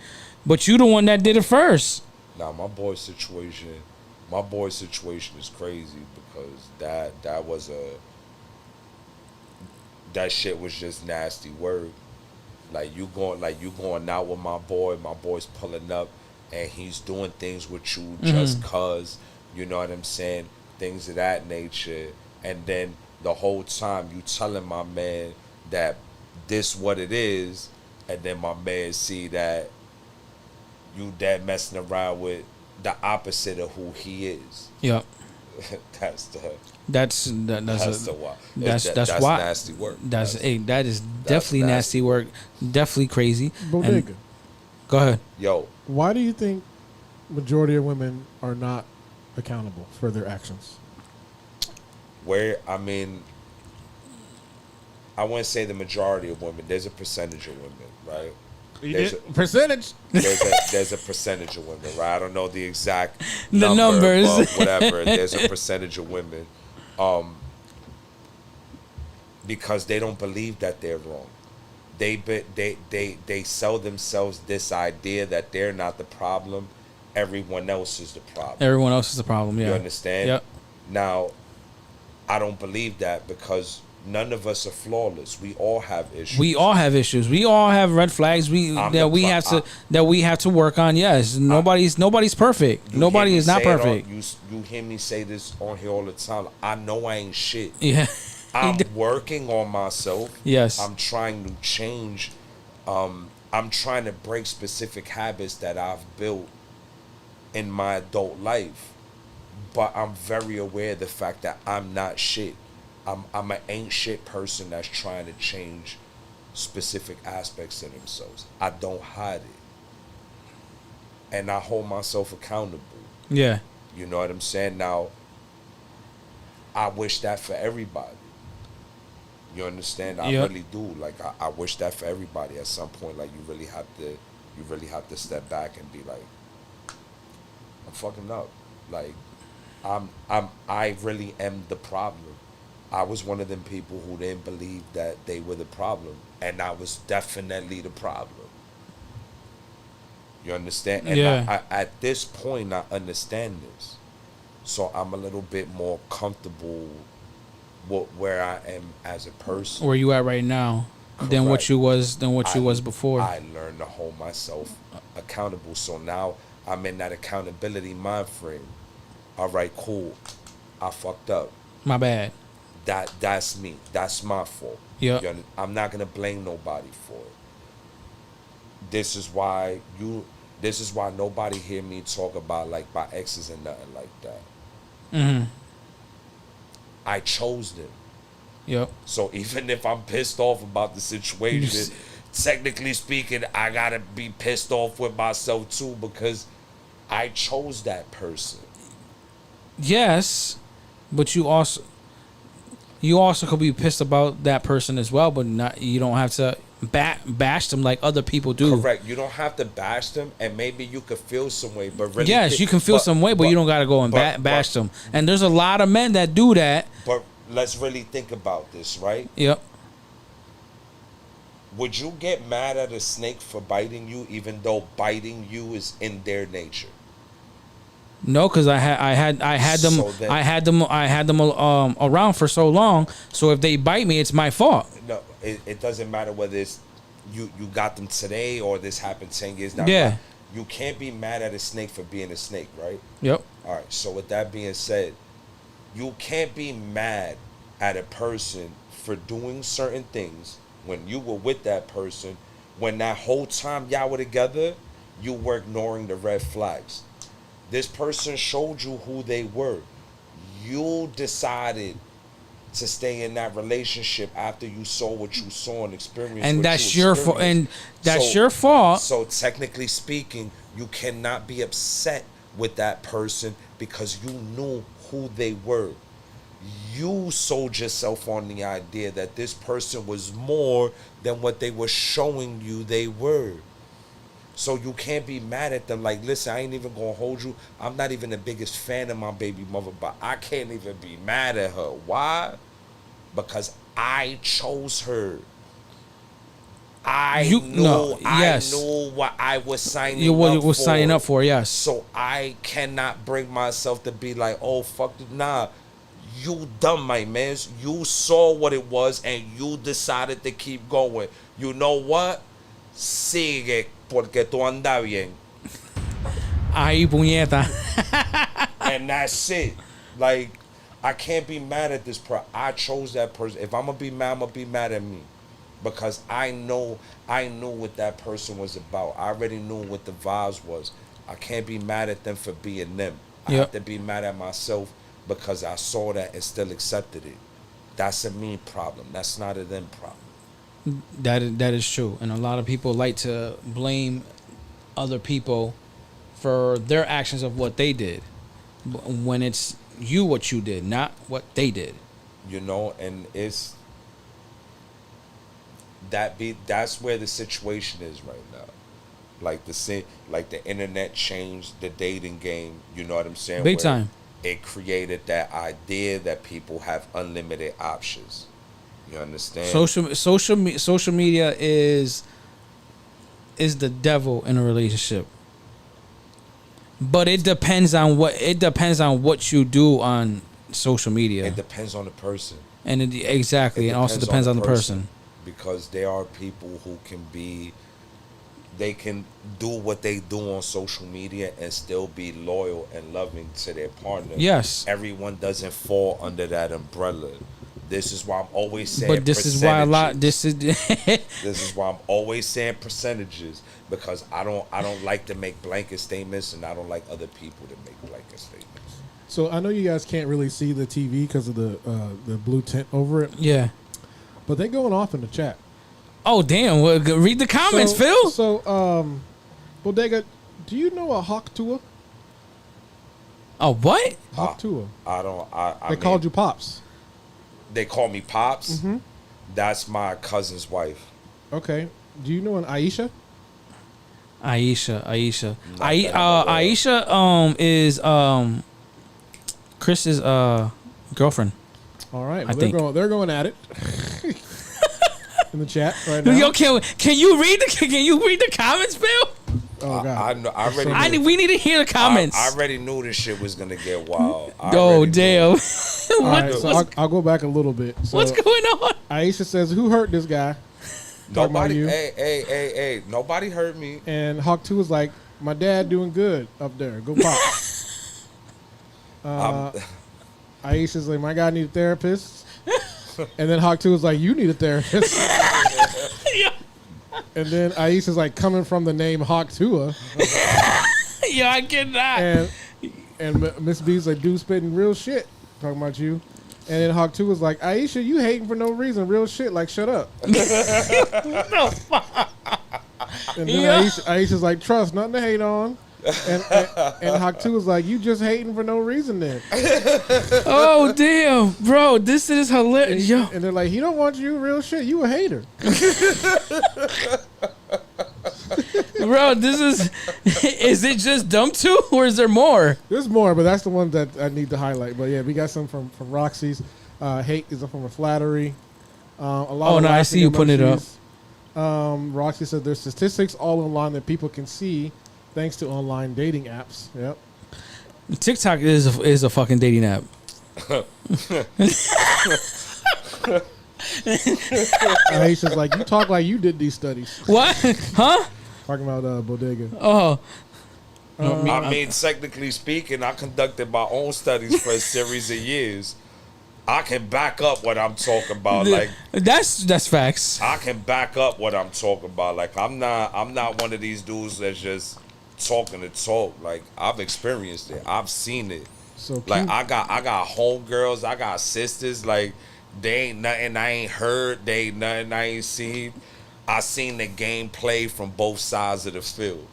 but you the one that did it first. Now my boy's situation is crazy because that shit was just nasty word. Like you going out with my boy's pulling up and he's doing things with you just cause, you know what I'm saying? Things of that nature. And then the whole time you telling my man that this what it is, and then my man see that you dead messing around with the opposite of who he is. Yep. That's why nasty work. That is definitely nasty work. Definitely crazy. Bodega. Go ahead. Yo, why do you think majority of women are not accountable for their actions? I wouldn't say the majority of women. There's a percentage of women, right? Percentage. There's a percentage of women, right? I don't know the exact numbers, but whatever. There's a percentage of women, because they don't believe that they're wrong. They sell themselves this idea that they're not the problem. Everyone else is the problem. Everyone else is the problem. Yeah. You understand? Yep. Now, I don't believe that because none of us are flawless. We all have issues. We all have red flags. That we have to work on. Yes. Nobody's perfect. Nobody is not perfect. You hear me say this on here all the time. I know I ain't shit. Yeah. I'm working on myself. Yes. I'm trying to change. I'm trying to break specific habits that I've built in my adult life. But I'm very aware of the fact that I'm not shit. I'm an ain't shit person that's trying to change specific aspects of themselves. I don't hide it. And I hold myself accountable. Yeah. You know what I'm saying? Now, I wish that for everybody. You understand? I really do. Like I wish that for everybody at some point. Like you really have to step back and be like, I'm fucking up. Like I really am the problem. I was one of them people who didn't believe that they were the problem, and I was definitely the problem. You understand? And yeah. At this point, I understand this, so I'm a little bit more comfortable with where I am as a person. Where you at right now? Correct. Than what you was before. I learned to hold myself accountable, so now I'm in that accountability mind frame. All right, cool. I fucked up. My bad. That's me. That's my fault. Yeah. I'm not gonna blame nobody for it. This is why nobody hear me talk about like my exes and nothing like that. Mm-hmm. I chose them. Yep. So even if I'm pissed off about the situation, technically speaking, I gotta be pissed off with myself too because I chose that person. Yes, but you also could be pissed about that person as well, but not. You don't have to bash them like other people do. Correct. You don't have to bash them, and maybe you could feel some way, but really, Yes, you can feel some way, but you don't got to go and bash them. And there's a lot of men that do that. But let's really think about this, right? Yep. Would you get mad at a snake for biting you, even though biting you is in their nature? No, because I had them around for so long. So if they bite me, it's my fault. No, it doesn't matter whether it's you got them today or this happened 10 years down. Yeah. You can't be mad at a snake for being a snake, right? Yep. All right. So with that being said, you can't be mad at a person for doing certain things when you were with that person, when that whole time y'all were together, you were ignoring the red flags. This person showed you who they were. You decided to stay in that relationship after you saw what you saw and experienced. And what that's you your fault. And that's your fault. So technically speaking, you cannot be upset with that person because you knew who they were. You sold yourself on the idea that this person was more than what they were showing you they were. So you can't be mad at them like, listen, I ain't even gonna hold you. I'm not even the biggest fan of my baby mother, but I can't even be mad at her. Why? Because I chose her. I knew what I was signing up for. Yes. So I cannot bring myself to be like, oh, fuck it. Nah, you dumb, my man. You saw what it was and you decided to keep going. You know what? Sigue porque tú andas bien. Ahí, puñeta. And that's it. Like, I can't be mad at this person. I chose that person. If I'm going to be mad, I'm going to be mad at me. Because I knew what that person was about. I already knew what the vibes was. I can't be mad at them for being them. I have to be mad at myself because I saw that and still accepted it. That's a me problem. That's not a them problem. That is true. And a lot of people like to blame other people for their actions of what they did. When it's what you did, not what they did. You know, and it's... that's where the situation is right now. Like the internet changed the dating game. You know what I'm saying? Big time. It created that idea that people have unlimited options. You understand? Social media is the devil in a relationship. But it depends on what you do on social media. It depends on the person. And it also depends on the person. Because there are people who they can do what they do on social media and still be loyal and loving to their partner. Yes. Everyone doesn't fall under that umbrella. This is why I'm always saying But this is why this is why I'm always saying percentages, because I don't like to make blanket statements and I don't like other people to make blanket statements. So I know you guys can't really see the TV because of the blue tint over it. Yeah. But they're going off in the chat. Oh, damn. Well, read the comments, Phil. So, Bodega, do you know a hawk tour? A what? Hawk tour. They called you Pops. They call me Pops? Mm-hmm. That's my cousin's wife. Okay. Do you know an Aisha? Aisha is Chris's girlfriend. All right. Well, they're going at it. In the chat right now. Yo, can you read the comments, Bill? Oh God! We need to hear the comments. I already knew this shit was gonna get wild. Oh damn! I'll go back a little bit. So, what's going on? Aisha says, "Who hurt this guy?" Nobody. Hey! Nobody hurt me. And Hawk 2 was like, "My dad doing good up there. Go pop." Aisha's like, "My guy need a therapist." And then Hawk 2 was like, "You need a therapist." Yeah. And then Aisha's like, "Coming from the name Hawk Tua." Yeah, I get that. And Miss B's like, "Dude spitting real shit. Talking about you." And then Hawk 2 was like, Aisha, you hating for no reason. Real shit. Like, shut up. And then Aisha's like, trust, nothing to hate on. And Hawk 2 was like, you just hating for no reason then. Oh, damn. Bro, this is hilarious. Yo. And they're like, he don't want you. Real shit. You a hater. Bro, this is it just them two or is there more? There's more, but that's the one that I need to highlight. But yeah, we got some from Roxy's. Hate is from a flattery. A lot of I see you putting it up. Roxy said there's statistics all online that people can see thanks to online dating apps. Yep. TikTok is a fucking dating app. Aisha's like, you talk like you did these studies. What? Huh? Talking about Bodega. Oh. I mean, technically speaking, I conducted my own studies for a series of years. I can back up what I'm talking about. Like that's facts. I can back up what I'm talking about. Like I'm not one of these dudes that's just talking to talk. Like I've experienced it. I've seen it. So like I got homegirls, I got sisters. Like they ain't nothing I ain't heard. They ain't nothing I ain't seen. I seen the game play from both sides of the field.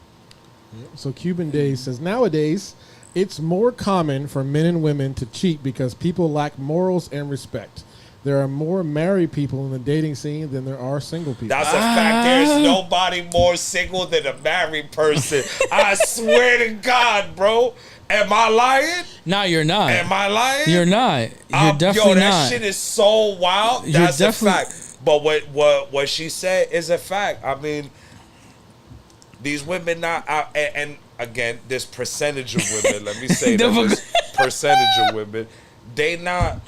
So Cuban Days says, nowadays, it's more common for men and women to cheat because people lack morals and respect. There are more married people in the dating scene than there are single people. That's a fact. There's nobody more single than a married person. I swear to God, bro. Am I lying? No, you're not. Am I lying? You're not. You're definitely not. That shit is so wild. That's a fact. But what she said is a fact. I mean, these women not out, and again, this percentage of women. Let me say this percentage of women. They don't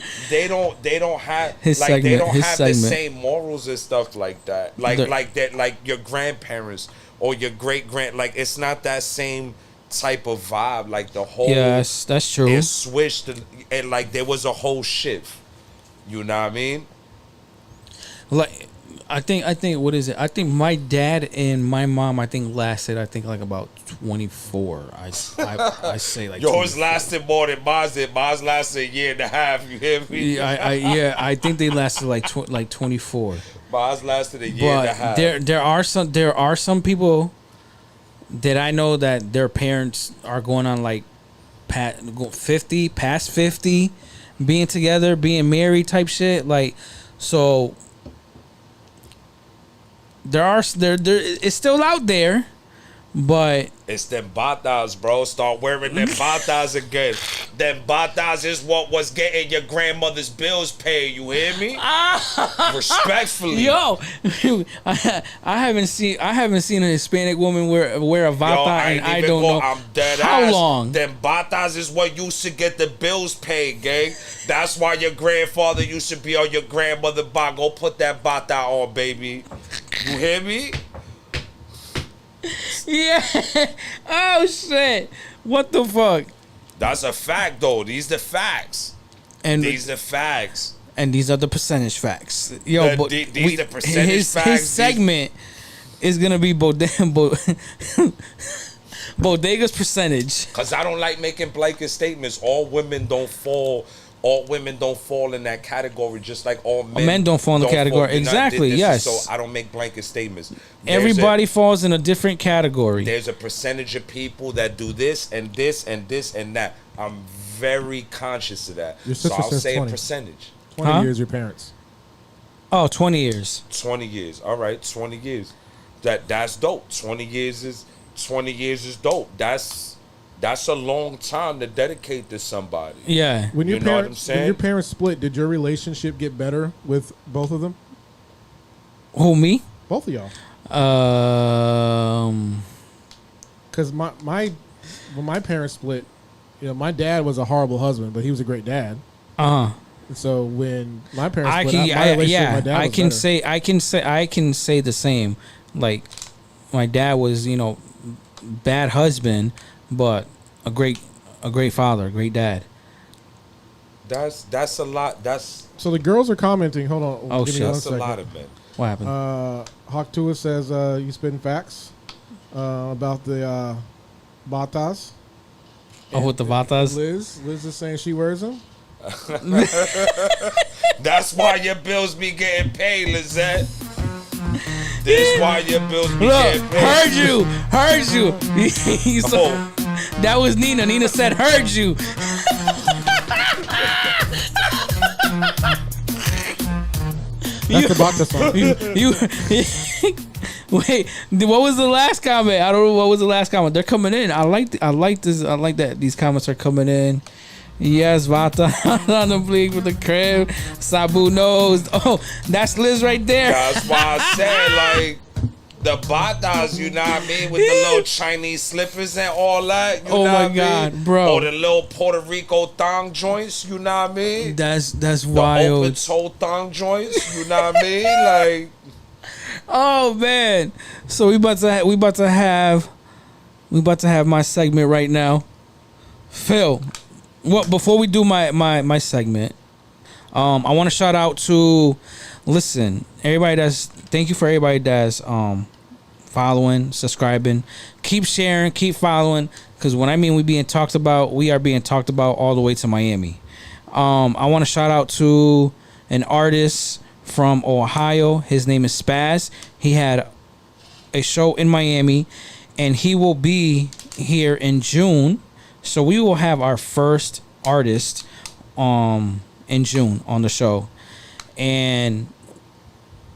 have his like segment, they don't have segment. the same morals and stuff like that. Like your grandparents or your great like it's not that same type of vibe. Like the whole that's true. It switched and like there was a whole shift. You know what I mean? Like I think what is it? I think my dad and my mom lasted like about 24. I say like yours lasted more than mine did. Mine lasted a year and a half. You hear me? Yeah, I think they lasted like 24. Mine lasted a year and a half. There are some people that I know that their parents are going on like past 50, being together, being married type shit. Like so. There it's still out there, but it's them batas, bro. Start wearing them batas again. Them batas is what was getting your grandmother's bills paid. You hear me? Respectfully, yo, I haven't seen a Hispanic woman wear a bata, and I don't know I'm dead how ass. long. Them batas is what used to get the bills paid, gang. That's why your grandfather used to be on your grandmother bot. Go put that bata on, baby. You hear me? Yeah. Oh shit. What the fuck? That's a fact, though. These the facts. And these the facts. And these are the percentage facts. Yo, these the percentage facts. His segment is gonna be Bodega's percentage. Cause I don't like making blanket statements. All women don't fall in that category, just like all men don't fall in the category. Exactly, yes. So I don't make blanket statements. Everybody falls in a different category. There's a percentage of people that do this and this and this and that. I'm very conscious of that. So I'll say 20. A percentage. 20 years your parents. Oh, 20 years. 20 years. All right, 20 years. That's dope. 20 years is dope. That's a long time to dedicate to somebody. Yeah. When your parents split, did your relationship get better with both of them? Who, me? Both of y'all. Because when my parents split, my dad was a horrible husband, but he was a great dad. So when my parents split, my relationship with my dad was better. I can say the same. Like my dad was, bad husband, but a great father, a great dad. That's a lot. So the girls are commenting. Hold on. Oh shit. That's a lot of men. What happened? Hawk Tua says you spitting facts about the batas. With the batas? Liz is saying she wears them. That's why your bills be getting paid, Lizette. This why your bills be getting paid. Heard you. That was Nina. Nina said, heard you. That's the Bata song. Wait, what was the last comment? I don't know what was the last comment. They're coming in. I like this. I like that these comments are coming in. Yes, Vata on the bleak with the crib. Sabu knows. Oh, that's Liz right there. That's why I said, like, the batas, you know what I mean? With the little Chinese slippers and all that. You know my what God, I mean? bro. Or the little Puerto Rico thong joints, you know what I mean? That's The wild. open toe thong joints, you know what I mean? Like, oh man. So we about to have my segment right now. Phil, before we do my segment, I want to shout out to thank you for everybody that's following, subscribing, keep sharing, keep following, because when I mean we being talked about, we are being talked about all the way to Miami. I want to shout out to an artist from Ohio. His name is Spaz. He had a show in Miami, and he will be here in June. So we will have our first artist in June on the show. And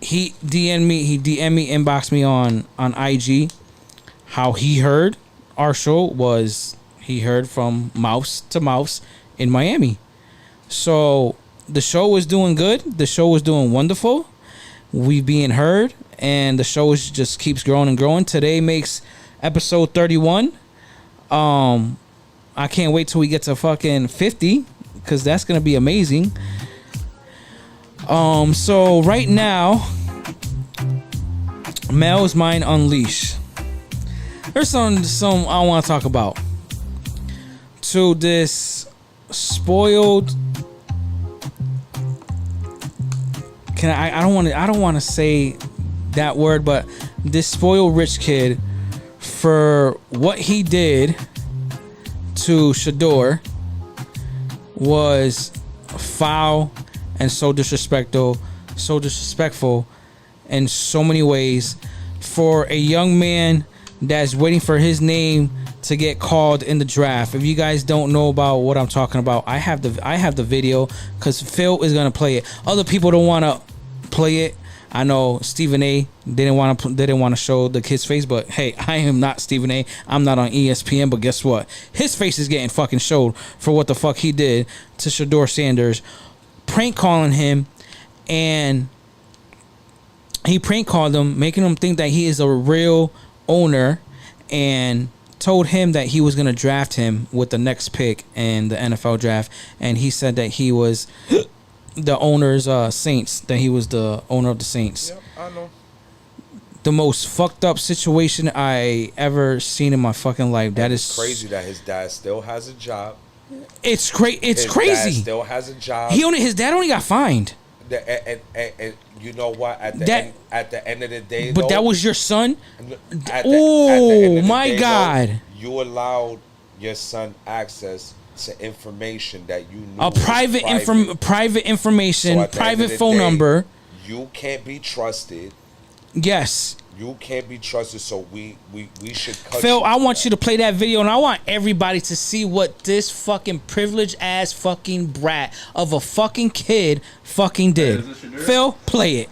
he DM'd me, inboxed me on IG. How he heard our show was he heard from mouse to mouse in Miami. So the show was doing good. The show was doing wonderful. We being heard, and the show just keeps growing and growing. Today makes episode 31. I can't wait till we get to fucking 50, because that's gonna be amazing. So right now, Mel's Mind Unleashed. There's some I want to talk about. To this spoiled. I don't want to say that word, but this spoiled rich kid, for what he did to Shador was foul and so disrespectful in so many ways. For a young man that's waiting for his name to get called in the draft. If you guys don't know about what I'm talking about, I have the video, because Phil is gonna play it. Other people don't want to play it. I know Stephen A. didn't want to show the kid's face, but hey, I am not Stephen A. I'm not on ESPN, but guess what? His face is getting fucking showed for what the fuck he did to Shador Sanders, prank calling him, and he prank called him, making him think that he is a real owner, and told him that he was going to draft him with the next pick in the NFL draft, and he said that he was the owner's Saints, that he was the owner of the Saints. Yep, I know. The most fucked up situation I ever seen in my fucking life. That is crazy that his dad still has a job. It's crazy. His dad still has a job. His dad only got fined. And you know what? At the end of the day, but that was your son. Oh my God! You allowed your son access to information that you knew private information, so private phone number. You can't be trusted. Yes. You can't be trusted, so we should cut Phil, I want you to play that video, and I want everybody to see what this fucking privileged ass fucking brat of a fucking kid fucking did. Phil, play it.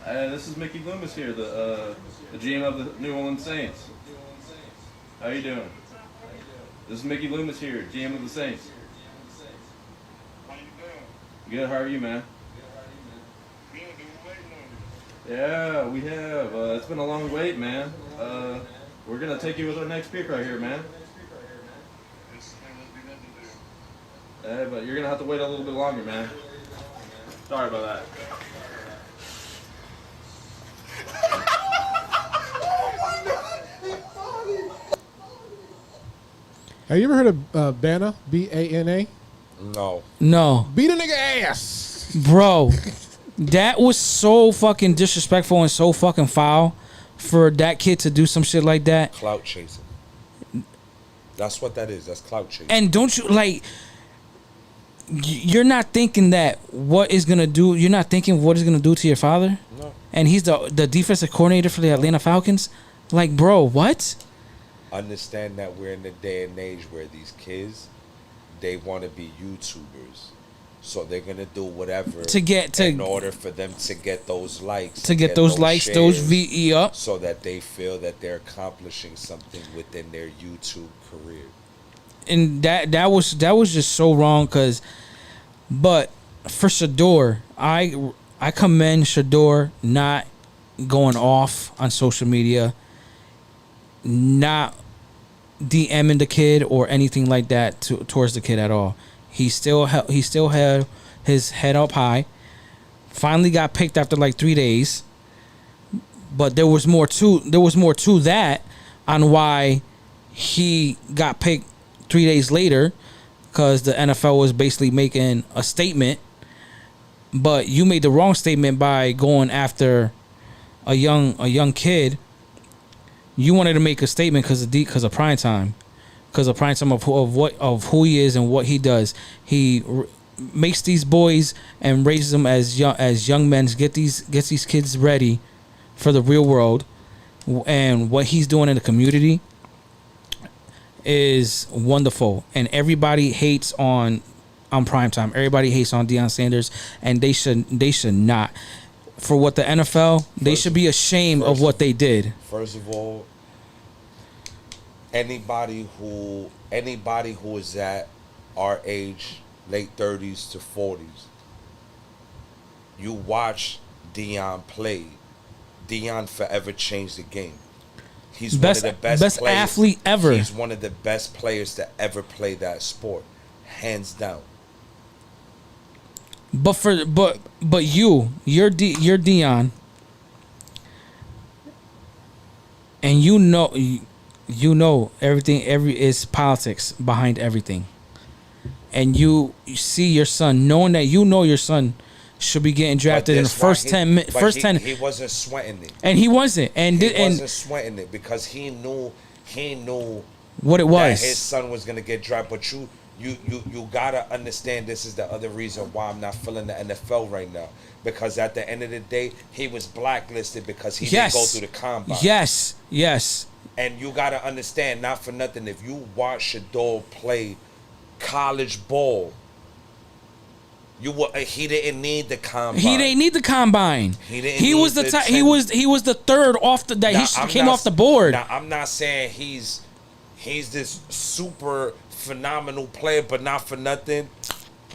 This is Mickey Loomis here, the GM of the New Orleans Saints. How you doing? This is Mickey Loomis here, GM of the Saints. How you doing? Good, how are you, man? Good, been waiting on you. Yeah, we have. It's been a long wait, man. We're going to take you with our next pick right here, man. But you're going to have to wait a little bit longer, man. Sorry about that. Have you ever heard of Bana? B-A-N-A? No. Beat a nigga ass. Bro, that was so fucking disrespectful and so fucking foul for that kid to do some shit like that. Clout chasing. That's what that is. That's clout chasing. And don't you like? You're not thinking that what is gonna do. You're not thinking what is gonna do to your father. No. And he's the defensive coordinator for the Atlanta Falcons. Like, bro, what? Understand that we're in the day and age where these kids, they want to be YouTubers, so they're gonna do whatever in order for them to get those likes, those VE up, so that they feel that they're accomplishing something within their YouTube career. And that was just so wrong. But for Shador, I commend Shador not going off on social media, not DMing the kid or anything like that towards the kid at all. He still had his head up high. Finally got picked after like 3 days, but there was more to that on why he got picked 3 days later, because the NFL was basically making a statement. But you made the wrong statement by going after a young kid. You wanted to make a statement because of prime time, of who he is and what he does. He makes these boys and raises them as young men. Gets these kids ready for the real world, and what he's doing in the community is wonderful. And everybody hates on primetime. Everybody hates on Deion Sanders, and they should not. For what the NFL, they should be ashamed of what they did. First of all, anybody who is at our age, late 30s to 40s, you watch Deion play. Deion forever changed the game. He's one of the best players, athlete ever. He's one of the best players to ever play that sport, hands down. But you're Deion, and you know everything. Is politics behind everything, and you see your son, knowing that your son should be getting drafted in the first 10. He wasn't sweating it, and he wasn't, and he wasn't sweating it because he knew what it was. That his son was gonna get drafted, but you gotta understand, this is the other reason why I'm not feeling the NFL right now. Because at the end of the day, he was blacklisted because he didn't go through the combine. Yes. And you gotta understand, not for nothing, if you watch Shador play college ball, he didn't need the combine. He didn't need the combine. He was the third off the day. He came off the board. Now I'm not saying he's this super phenomenal player, but not for nothing,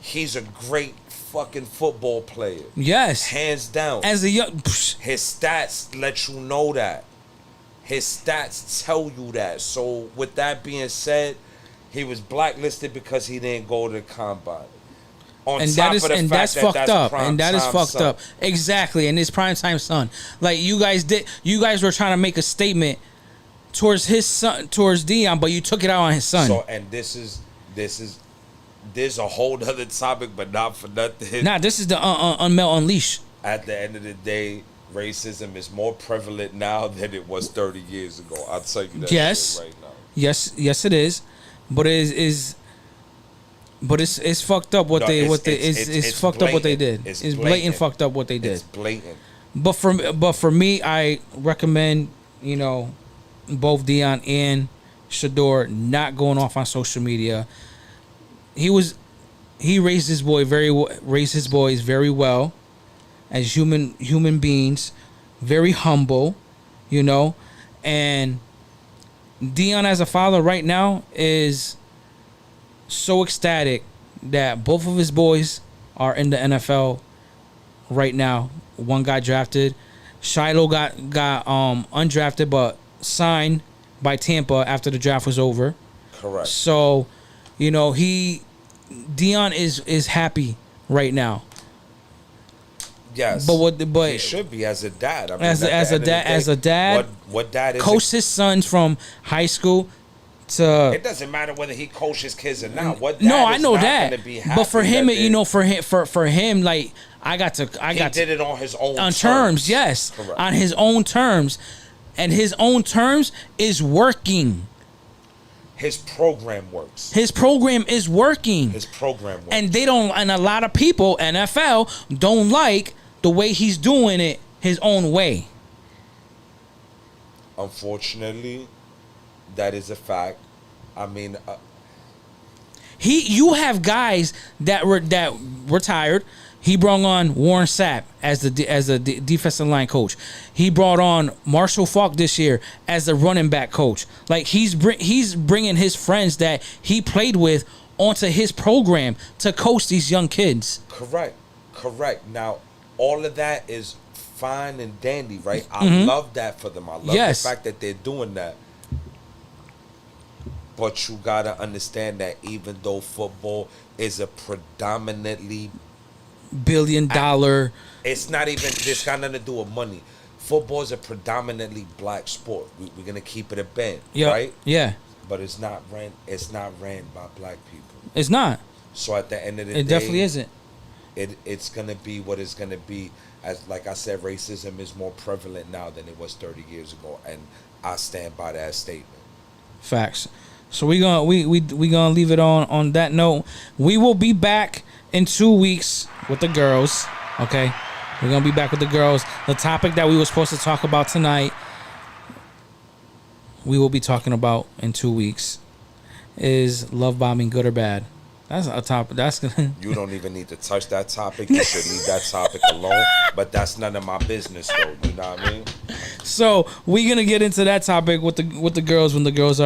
he's a great fucking football player. Yes, hands down. As a young, his stats let you know that. His stats tell you that. So with that being said, he was blacklisted because he didn't go to the combine. That's fucked up. Exactly, and it's primetime son. Like you guys were trying to make a statement towards his son, towards Deion, but you took it out on his son. So, and this is a whole other topic, but not for nothing. Nah, this is the Unmel Unleash. At the end of the day, racism is more prevalent now than it was 30 years ago. I'll tell you that shit right now. Yes, it is. But it's fucked up it's fucked up what they did. It's blatant fucked up what they did. It's blatant. But for me, I recommend, both Deion and Shador not going off on social media. He raised his boys very well as human beings, very humble, and Deion as a father right now is so ecstatic that both of his boys are in the NFL right now. One got drafted. Shiloh got undrafted but signed by Tampa after the draft was over. Correct. So, Deion is happy right now. Yes. But he should be as a dad. I mean, as a dad. What dad is coached his sons from high school to. It doesn't matter whether he coaches kids or not. I know that. But for him, for him, like he did it on his own terms. Yes, correct. On his own terms, and his own terms is working. His program works. His program is working. His program works. And they don't, and a lot of people, NFL, don't like the way he's doing it his own way. Unfortunately, that is a fact. I mean, you have guys that retired. He brought on Warren Sapp as the defensive line coach. He brought on Marshall Faulk this year as the running back coach. Like he's bringing his friends that he played with onto his program to coach these young kids. Correct. Now, all of that is fine and dandy, right? I love that for them. I love the fact that they're doing that. But you gotta understand that even though football is a predominantly billion-dollar, it's not even. This got nothing to do with money. Football is a predominantly black sport. We're gonna keep it a band, right? Yeah. But it's not ran. It's not ran by black people. It's not. So at the end of the day, it definitely isn't. It's gonna be what it's gonna be. As like I said, racism is more prevalent now than it was 30 years ago, and I stand by that statement. Facts. So we gonna leave it on that note. We will be back in 2 weeks with the girls. Okay, we're gonna be back with the girls. The topic that we were supposed to talk about tonight, we will be talking about in 2 weeks, is love bombing good or bad? That's a topic. You don't even need to touch that topic. You should leave that topic alone. But that's none of my business, though. You know what I mean? So we're gonna get into that topic with the girls when the girls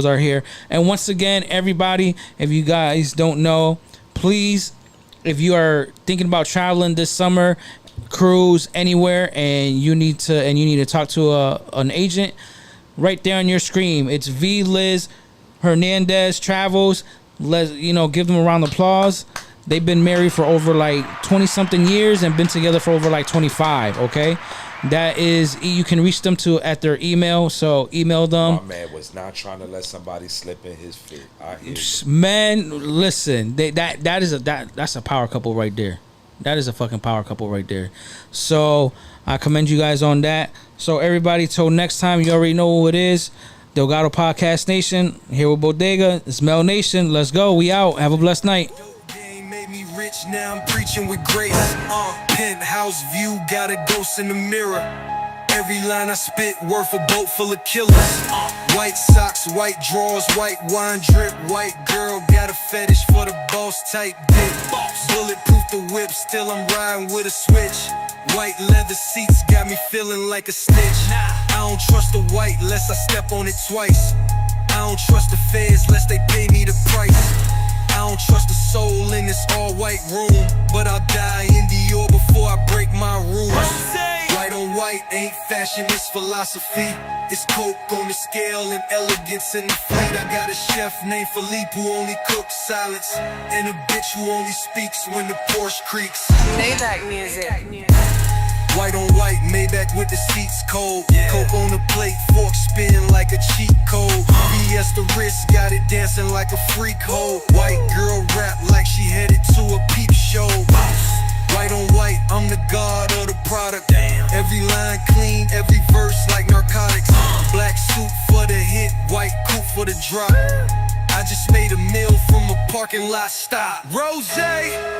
are here. And once again, everybody, if you guys don't know, please, if you are thinking about traveling this summer, cruise anywhere, and you need to talk to an agent, right there on your screen, it's V Liz Hernandez Travels. Give them a round of applause. They've been married for over like 20 something years and been together for over like 25. Okay, that is, you can reach them at their email. So email them. My man was not trying to let somebody slip in his feet. I hear you. Man, listen, that's a power couple right there. That is a fucking power couple right there. So I commend you guys on that. So everybody, till next time, you already know who it is. Delgado Podcast Nation, here with Bodega. It's Mel Nation. Let's go. We out. Have a blessed night. Game made me rich, now I'm preaching with grace. Penthouse view, got a ghost in the mirror. Every line I spit, worth a boat full of killers. White socks, white drawers, white wine drip. White girl, got a fetish for the boss type dick. Bulletproof the whip, still I'm riding with a switch. White leather seats got me feeling like a stitch. I don't trust the white lest I step on it twice. I don't trust the feds lest they pay me the price. I don't trust the soul in this all-white room, but I'll die in Dior before I break my rules. White on white ain't fashion, it's philosophy. It's coke on the scale and elegance in the fleet. I got a chef named Philippe who only cooks salads, and a bitch who only speaks when the Porsche creaks. Maybach music. White on white, Maybach with the seats cold. Coke on the plate, fork spin like a cheat code. BS the wrist, got it dancing like a freak hoe. White girl rap like she headed to a peep show. White on white, I'm the god of the product. Every line clean, every verse like narcotics. Black suit for the hit, white coupe for the drop. I just made a meal from a parking lot stop. Rosé.